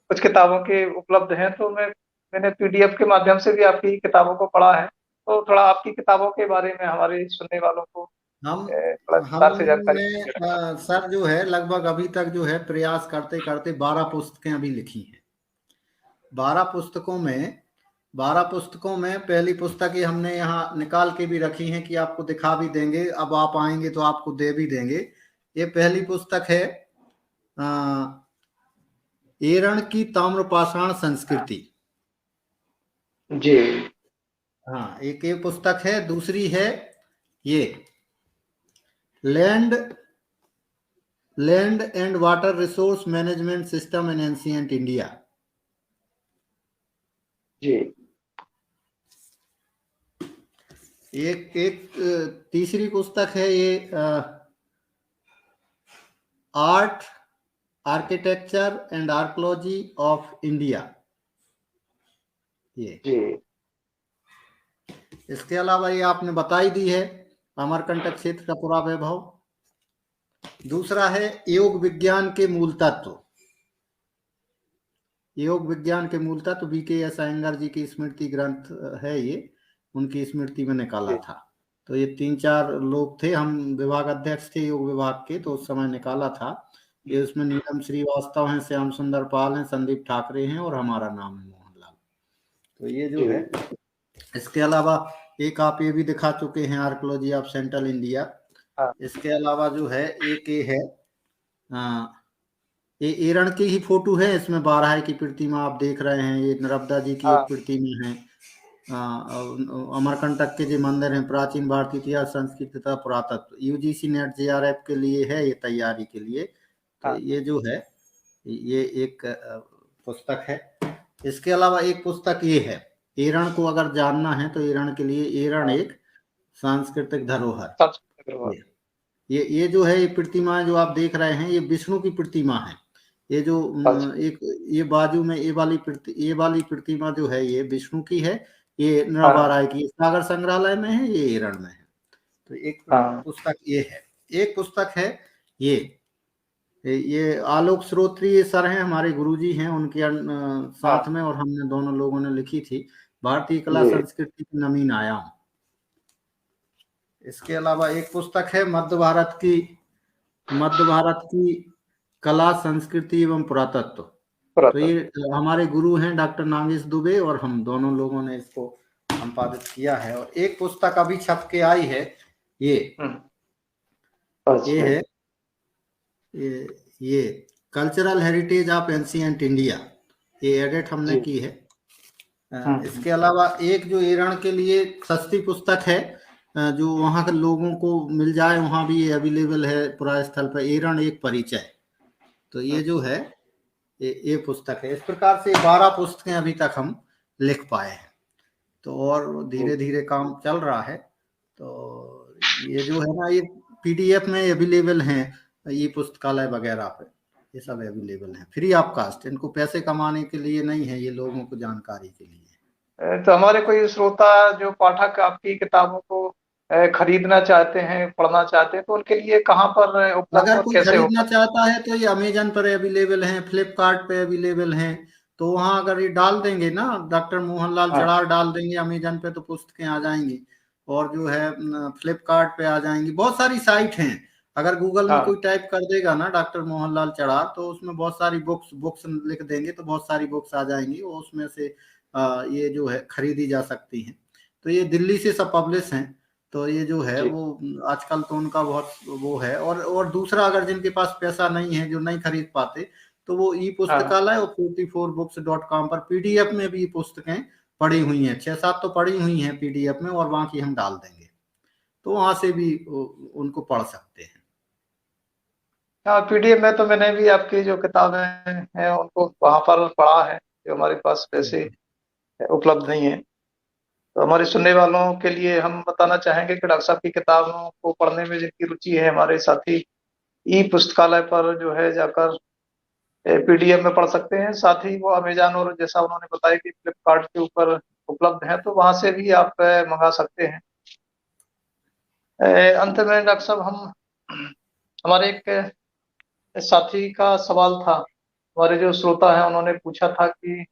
कुछ किताबों के उपलब्ध हैं, तो मैंने पीडीएफ के माध्यम से भी आपकी किताबों को पढ़ा है। तो थोड़ा आपकी किताबों के बारे में हमारे सुनने वालों को हम थोड़ा विस्तार से जानकारी हमने दीजिए डॉक्टर साहब। सर जो है लगभग अभी तक जो है प्रयास करते करते 12 पुस्तकें अभी लिखी हैं। 12 पुस्तकों में 12 पुस्तकों में पहली पुस्तक ये हमने यहाँ निकाल के भी रखी हैं कि आपको दिखा भी देंगे, अब आप आएंगे तो आपको दे भी देंगे। ये पहली पुस्तक है एरण की ताम्रपाषाण संस्कृति। जी, हाँ, एक ये पुस्तक है। दूसरी है ये land land and water resource management system in ancient India. जी, एक एक तीसरी पुस्तक है ये art architecture and archaeology of India. ये जी, इसके अलावा ये आपने बता ही दी है, अमरकंटक क्षेत्र का पूरा वैभव। दूसरा है योग विज्ञान के मूल तत्व। योग विज्ञान के मूल तत्व BKS अयंगार जी की स्मृति ग्रंथ है ये, उनकी स्मृति में निकाला जी, था। तो ये 3-4 लोग थे, हम विभाग अध्यक्ष थे योग विभाग के, तो उस समय निकाला था ये। उसमें नीलम श्रीवास्तव हैं, श्याम सुंदर पाल हैं, संदीप ठाकरे हैं और हमारा नाम है मोहनलाल। तो ये जो जी, है, इसके अलावा एक आप ये भी दिखा चुके हैं आर्कोलॉजी ऑफ सेंट्रल इंडिया। हाँ, इसके अलावा जो है एक ये है ये एरण की ही फोटो है, इसमें बारह की प्रतिमा आप देख रहे हैं, ये नर्मदा जी की एक हाँ, प्रतिमा है। अमरकंटक के जो मंदिर हैं, प्राचीन भारतीय इतिहास संस्कृति तथा पुरातत्व, यूजीसी नेट JRF के लिए है ये, तैयारी के लिए। तो हाँ, ये जो है ये एक पुस्तक है। इसके अलावा एक पुस्तक ये है, एरण को अगर जानना है तो एरण के लिए, एरण हाँ, एक सांस्कृतिक धरोहर। सांस्कृतिक धरोहर। ये जो है, ये प्रतिमा जो आप देख रहे हैं, ये विष्णु की प्रतिमा है। ये जो अच्छा, एक ये बाजू में ये वाली प्रतिमा जो है ये विष्णु की है। ये हाँ, नरवाराय की सागर संग्रहालय में है, ये एरण में है। तो एक हाँ, पुस्तक ये है। एक पुस्तक है ये आलोक श्रोत्री ये सर हैं, हमारे गुरुजी हैं, उनके हाँ, साथ में, और हमने दोनों लोगों ने लिखी थी, भारतीय कला जी, संस्कृति की नवीन आयाम। इसके अलावा एक पुस्तक है मध्य भारत की कला संस्कृति एवं पुरातत्व। तो पुरातन। ये हमारे गुरु हैं डॉक्टर नागेश दुबे, और हम दोनों लोगों ने इसको संपादित किया है। और एक पुस्तक अभी छप के आई है, ये अच्छा, है ये cultural heritage of ancient India. ये एडिट हमने जी, की है। इसके अलावा एक जो एरण के लिए सस्ती पुस्तक है, जो वहाँ के लोगों को मिल जाए, वहाँ भी अवेलेबल है पुरा स्थल पर, एरण एक परिचय। तो ये जो है ये पुस्तक है। इस प्रकार से 12 पुस्तकें अभी तक हम लिख पाए हैं। तो और धीरे धीरे काम चल रहा है। तो ये जो है ना, ये पीडीएफ में अवेलेबल हैं, ये पुस्तकालय वगैरह पे ये सब अवेलेबल हैं, फ्री ऑफ कास्ट। इनको पैसे कमाने के लिए नहीं है, ये लोगों को जानकारी के लिए। तो हमारे कोई श्रोता जो पाठक आपकी किताबों को खरीदना चाहते हैं, पढ़ना चाहते हैं, तो उनके लिए कहाँ पर उपलब्ध अगर और कोई कैसे खरीदना होगा? चाहता है तो ये अमेजन पर अवेलेबल हैं, फ्लिपकार्ट पे अवेलेबल हैं। तो वहाँ अगर ये डाल देंगे ना, डॉक्टर मोहनलाल हाँ, चरार डाल देंगे अमेजन पे, तो पुस्तकें आ जाएंगी। और जो है फ्लिपकार्ट पे आ जाएंगी, बहुत सारी साइट हैं। अगर गूगल में हाँ, कोई टाइप कर देगा ना डॉक्टर मोहनलाल चरार, तो उसमें बहुत सारी बुक्स बुक्स लिख देंगे तो बहुत सारी बुक्स आ जाएंगी, और उसमें से ये जो है खरीदी जा सकती हैं। तो ये दिल्ली से सब पब्लिश हैं। तो ये जो है जी, वो आजकल तो उनका बहुत वो है। और दूसरा, अगर जिनके पास पैसा नहीं है, जो नहीं खरीद पाते, तो वो ई हाँ, पुस्तकालय और 44books.com पर पीडीएफ में भी पुस्तकें पड़ी हुई हैं, 6-7 तो पड़ी हुई हैं पीडीएफ में, और बाकी हम डाल देंगे, तो वहां से भी उनको पढ़ सकते हैं। हाँ। पीडीएफ में तो मैंने भी आपकी जो किताबें हैं उनको वहां पर पढ़ा है, जो हमारे पास पैसे उपलब्ध नहीं है। तो हमारे सुनने वालों के लिए हम बताना चाहेंगे कि डॉक्टर साहब की किताबों को पढ़ने में जिनकी रुचि है, हमारे साथी ई पुस्तकालय पर जो है जाकर पीडीएफ में पढ़ सकते हैं। साथ ही वो अमेजन और जैसा उन्होंने बताया कि फ्लिपकार्ट के ऊपर उपलब्ध है, तो वहां से भी आप मंगा सकते हैं। अंत में डॉक्टर साहब, हम हमारे एक साथी का सवाल था, हमारे जो श्रोता हैं उन्होंने पूछा था कि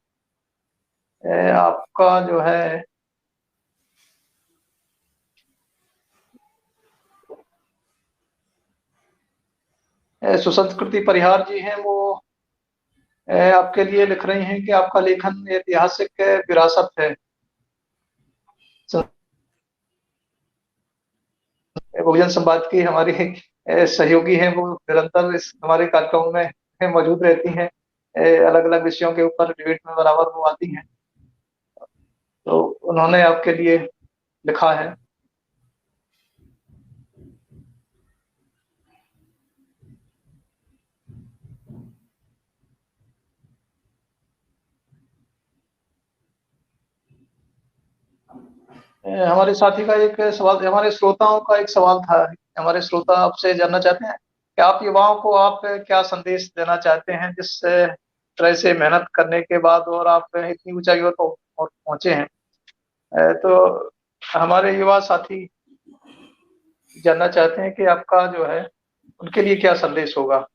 आपका जो है सुसंस्कृति परिहार जी हैं, वो आपके लिए लिख रही हैं कि आपका लेखन ऐतिहासिक विरासत है। बहुजन संवाद की हमारी सहयोगी हैं, वो निरंतर इस हमारे कार्यक्रम में मौजूद रहती हैं। अलग अलग विषयों के ऊपर डिबेट में बराबर वो आती हैं। तो उन्होंने आपके लिए लिखा है। हमारे साथी का एक सवाल, हमारे श्रोताओं का एक सवाल था। हमारे श्रोता आपसे जानना चाहते हैं कि आप युवाओं को आप क्या संदेश देना चाहते हैं, जिस तरह से मेहनत करने के बाद और आप इतनी ऊंचाइयों पर पहुंचे हैं। तो हमारे युवा साथी जानना चाहते हैं कि आपका जो है उनके लिए क्या संदेश होगा।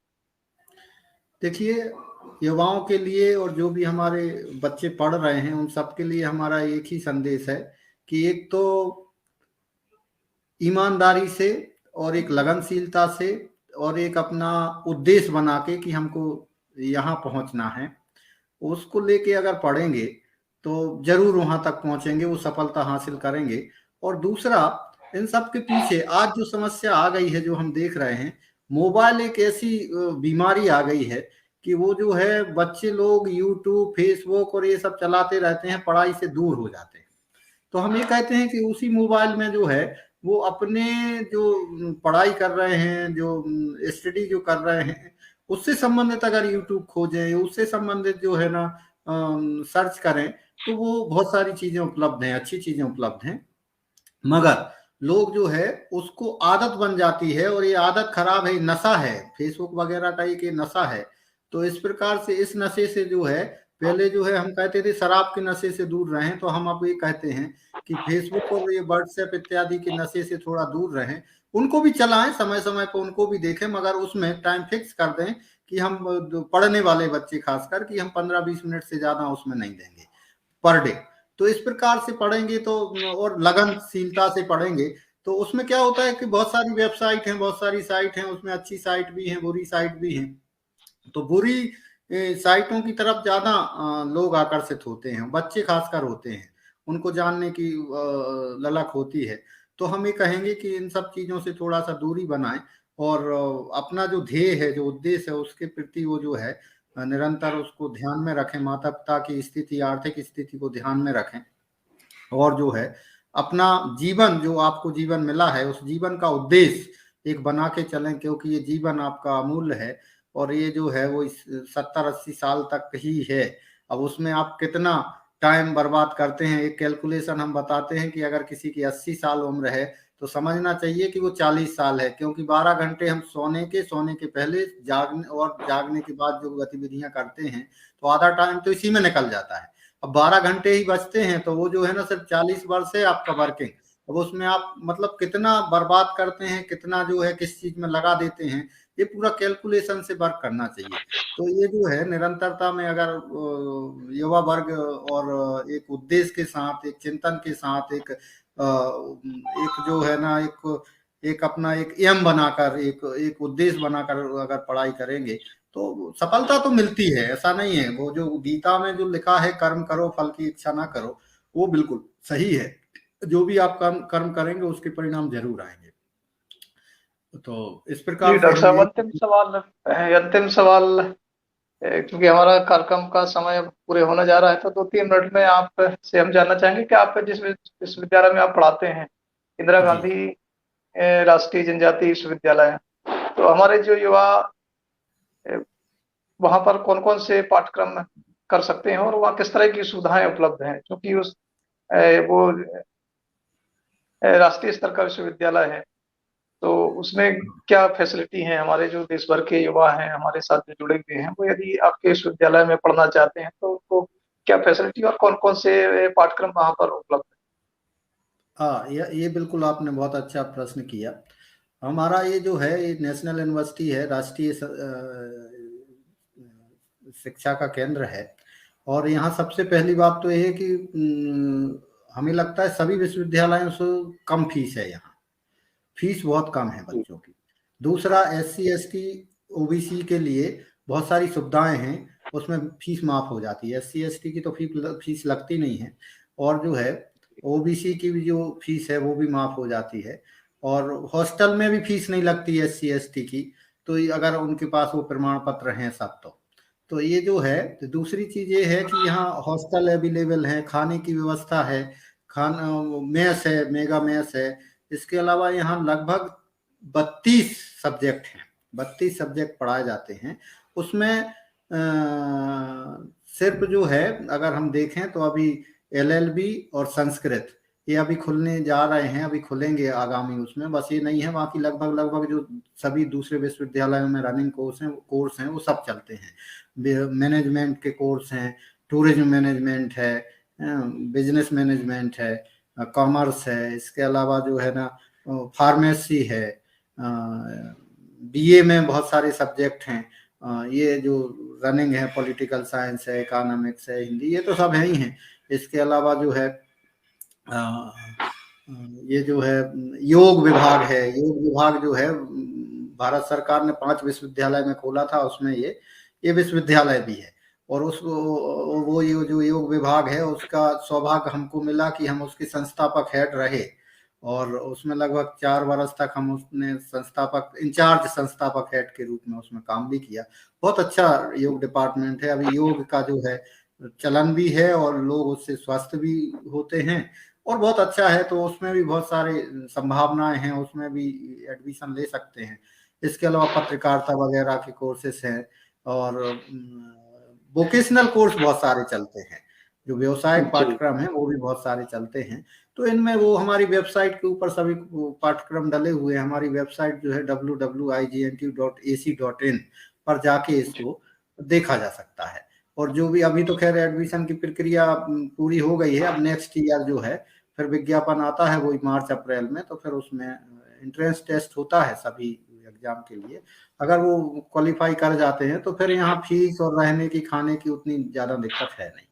देखिए, युवाओं के लिए और जो भी हमारे बच्चे पढ़ रहे हैं, उन सबके लिए हमारा एक ही संदेश है कि एक तो ईमानदारी से, और एक लगनशीलता से, और एक अपना उद्देश्य बना के कि हमको यहाँ पहुँचना है, उसको लेके अगर पढ़ेंगे तो जरूर वहां तक पहुंचेंगे, वो सफलता हासिल करेंगे। और दूसरा, इन सब के पीछे आज जो समस्या आ गई है, जो हम देख रहे हैं, मोबाइल एक ऐसी बीमारी आ गई है कि वो जो है बच्चे लोग यूट्यूब, फेसबुक और ये सब चलाते रहते हैं, पढ़ाई से दूर हो जाते हैं। तो हम ये कहते हैं कि उसी मोबाइल में जो है वो अपने जो पढ़ाई कर रहे हैं, जो स्टडी जो कर रहे हैं, उससे संबंधित अगर यूट्यूब खोजें, उससे संबंधित जो है ना सर्च करें, तो वो बहुत सारी चीजें उपलब्ध हैं, अच्छी चीजें उपलब्ध हैं। मगर लोग जो है उसको आदत बन जाती है, और ये आदत खराब है, नशा है, फेसबुक वगैरह का एक ये नशा है। तो इस प्रकार से इस नशे से जो है, पहले जो है हम कहते थे शराब के नशे से दूर रहें, तो हम अब ये कहते हैं कि फेसबुक और ये व्हाट्सएप इत्यादि के नशे से थोड़ा दूर रहें। उनको भी चलाएं, समय समय पर उनको भी देखें, मगर उसमें टाइम फिक्स कर दें कि हम पढ़ने वाले बच्चे खासकर, कि हम 15-20 मिनट से ज्यादा उसमें नहीं देंगे पर डे। तो इस प्रकार से पढ़ेंगे तो, और लगनशीलता से पढ़ेंगे, तो उसमें क्या होता है कि बहुत सारी वेबसाइट हैं, बहुत सारी साइट हैं, उसमें अच्छी साइट भी हैं, बुरी साइट भी हैं। तो बुरी साइटों की तरफ ज्यादा लोग आकर्षित होते हैं, बच्चे खासकर होते हैं, उनको जानने की ललक होती है। तो हम ये कहेंगे कि इन सब चीजों से थोड़ा सा दूरी बनाएं, और अपना जो ध्येय है, जो उद्देश्य है, उसके प्रति वो जो है निरंतर उसको ध्यान में रखें, माता पिता की स्थिति, आर्थिक स्थिति को ध्यान में रखें, और जो है अपना जीवन, जो आपको जीवन मिला है, उस जीवन का उद्देश्य एक बना के चलें, क्योंकि ये जीवन आपका अमूल्य है और ये जो है वो इस 70-80 साल तक ही है। अब उसमें आप कितना टाइम बर्बाद करते हैं, एक कैलकुलेशन हम बताते हैं कि अगर किसी की 80 साल उम्र है तो समझना चाहिए कि वो 40 साल है, क्योंकि 12 घंटे हम सोने के पहले जागने और जागने के बाद जो गतिविधियां करते हैं, तो आधा टाइम तो इसी में निकल जाता है। अब 12 घंटे ही बचते हैं, तो वो जो है ना सिर्फ 40 वर्ष है आपका वर्किंग। अब उसमें आप मतलब कितना बर्बाद करते हैं, कितना जो है किस चीज में लगा देते हैं, ये पूरा कैलकुलेशन से वर्क करना चाहिए। तो ये जो है निरंतरता में अगर युवा वर्ग और एक उद्देश्य के साथ, एक चिंतन के साथ, एक जो है ना एक अपना एक एम बनाकर, एक उद्देश्य बनाकर अगर पढ़ाई करेंगे तो सफलता तो मिलती है, ऐसा नहीं है। वो जो गीता में जो लिखा है कर्म करो फल की इच्छा ना करो, वो बिल्कुल सही है। जो भी आप कर्म करेंगे उसके परिणाम जरूर आएंगे। तो इस जी प्रकार से डॉक्टर हम साहब, यही। अंतिम सवाल, क्योंकि हमारा कार्यक्रम का समय अब पूरे होने जा रहा है, तो 2-3 मिनट में आप से हम जानना चाहेंगे कि आप जिस विश्वविद्यालय में आप पढ़ाते हैं, इंदिरा जी गांधी राष्ट्रीय जनजाति विश्वविद्यालय, तो हमारे जो युवा वहां पर कौन कौन से पाठ्यक्रम कर सकते हैं और वहाँ किस तरह की सुविधाएं उपलब्ध हैं, क्योंकि वो राष्ट्रीय स्तर का विश्वविद्यालय है, तो उसमें क्या फैसिलिटी है? हमारे जो देश भर के युवा हैं हमारे साथ जो जुड़े हुए हैं, वो यदि आपके विश्वविद्यालय में पढ़ना चाहते हैं तो उनको क्या फैसिलिटी और कौन कौन से पाठ्यक्रम वहां पर उपलब्ध है? हाँ, ये बिल्कुल आपने बहुत अच्छा प्रश्न किया। हमारा ये जो है ये नेशनल यूनिवर्सिटी है, राष्ट्रीय शिक्षा का केंद्र है। और यहाँ सबसे पहली बात तो ये है कि हमें लगता है सभी विश्वविद्यालयों से कम फीस है यहाँ। फीस बहुत कम है बच्चों की। दूसरा, SC ST OBC के लिए बहुत सारी सुविधाएं हैं, उसमें फीस माफ हो जाती है। SC ST की तो फीस लगती नहीं है, और जो है OBC की भी जो फीस है वो भी माफ हो जाती है। और हॉस्टल में भी फीस नहीं लगती है SC ST की, तो अगर उनके पास वो प्रमाण पत्र हैं सब तो ये जो है। तो दूसरी चीज ये है कि यहाँ हॉस्टल अवेलेबल है, खाने की व्यवस्था है, खाना मेस है, मेगा मेस है। इसके अलावा यहाँ लगभग 32 सब्जेक्ट हैं, 32 सब्जेक्ट पढ़ाए जाते हैं। उसमें सिर्फ जो है अगर हम देखें तो अभी LLB और संस्कृत ये अभी खुलने जा रहे हैं, अभी खुलेंगे आगामी उसमें। बस ये नहीं है, बाकी लगभग लगभग जो सभी दूसरे विश्वविद्यालयों में रनिंग कोर्स हैं वो सब चलते हैं। मैनेजमेंट के कोर्स हैं, टूरिज्म मैनेजमेंट है, बिजनेस मैनेजमेंट है, कॉमर्स है। इसके अलावा जो है ना फार्मेसी है, BA में बहुत सारे सब्जेक्ट हैं। ये जो रनिंग है, पॉलिटिकल साइंस है, इकोनॉमिक्स है, हिंदी, ये तो सब है ही हैं। इसके अलावा जो है ये जो है योग विभाग है। योग विभाग जो है भारत सरकार ने 5 विश्वविद्यालय में खोला था, उसमें ये विश्वविद्यालय भी है। और वो ये जो योग विभाग है उसका सौभाग्य हमको मिला कि हम उसके संस्थापक हेड रहे, और उसमें लगभग 4 वर्ष तक हम उसने इंचार्ज संस्थापक हेड के रूप में उसमें काम भी किया। बहुत अच्छा योग डिपार्टमेंट है। अभी योग का जो है चलन भी है और लोग उससे स्वस्थ भी होते हैं, और बहुत अच्छा है। तो उसमें भी बहुत सारे संभावनाएं हैं, उसमें भी एडमिशन ले सकते हैं। इसके अलावा पत्रकारिता वगैरह के कोर्सेस हैं, और वोकेशनल कोर्स बहुत सारे चलते हैं। जो व्यवसायिक पाठ्यक्रम है वो भी बहुत सारे चलते हैं। तो इनमें वो हमारी वेबसाइट के ऊपर सभी पाठ्यक्रम डले हुए हैं। हमारी वेबसाइट जो है www.igntU.in पर जाके इसको देखा जा सकता है। और जो भी अभी तो खैर एडमिशन की प्रक्रिया पूरी हो गई है, अब नेक्स्ट ईयर जो है फिर विज्ञापन आता है वही मार्च-अप्रैल में, तो फिर उसमें एंट्रेंस टेस्ट होता है सभी एग्जाम के लिए। अगर वो क्वालिफाई कर जाते हैं तो फिर यहाँ फीस और रहने की खाने की उतनी ज्यादा दिक्कत है नहीं।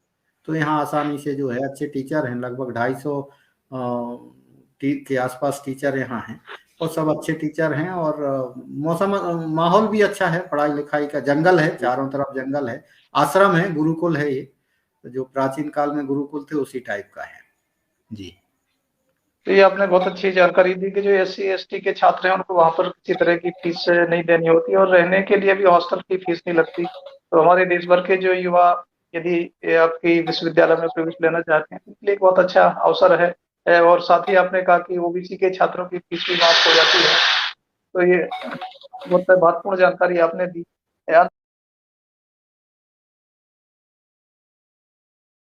तो यहाँ आसानी से जो है अच्छे टीचर हैं, लगभग 250 के आसपास टीचर यहाँ हैं, और सब अच्छे टीचर हैं। और माहौल भी अच्छा है, पढ़ाई लिखाई का। जंगल है, चारों तरफ जंगल है, आश्रम है, गुरुकुल है। ये जो प्राचीन काल में गुरुकुल थे उसी टाइप का है जी। तो ये आपने बहुत अच्छी जानकारी दी कि जो SC ST के छात्र हैं उनको वहां पर किसी तरह की फीस नहीं देनी होती और रहने के लिए भी हॉस्टल की फीस नहीं लगती। तो हमारे देश भर के जो युवा यदि आपकी विश्वविद्यालय में प्रवेश लेना चाहते हैं तो इसलिए एक बहुत अच्छा अवसर है और साथ ही आपने कहा कि ओबीसी के छात्रों की फीस भी माफ हो जाती है, तो ये बहुत महत्वपूर्ण जानकारी आपने दी।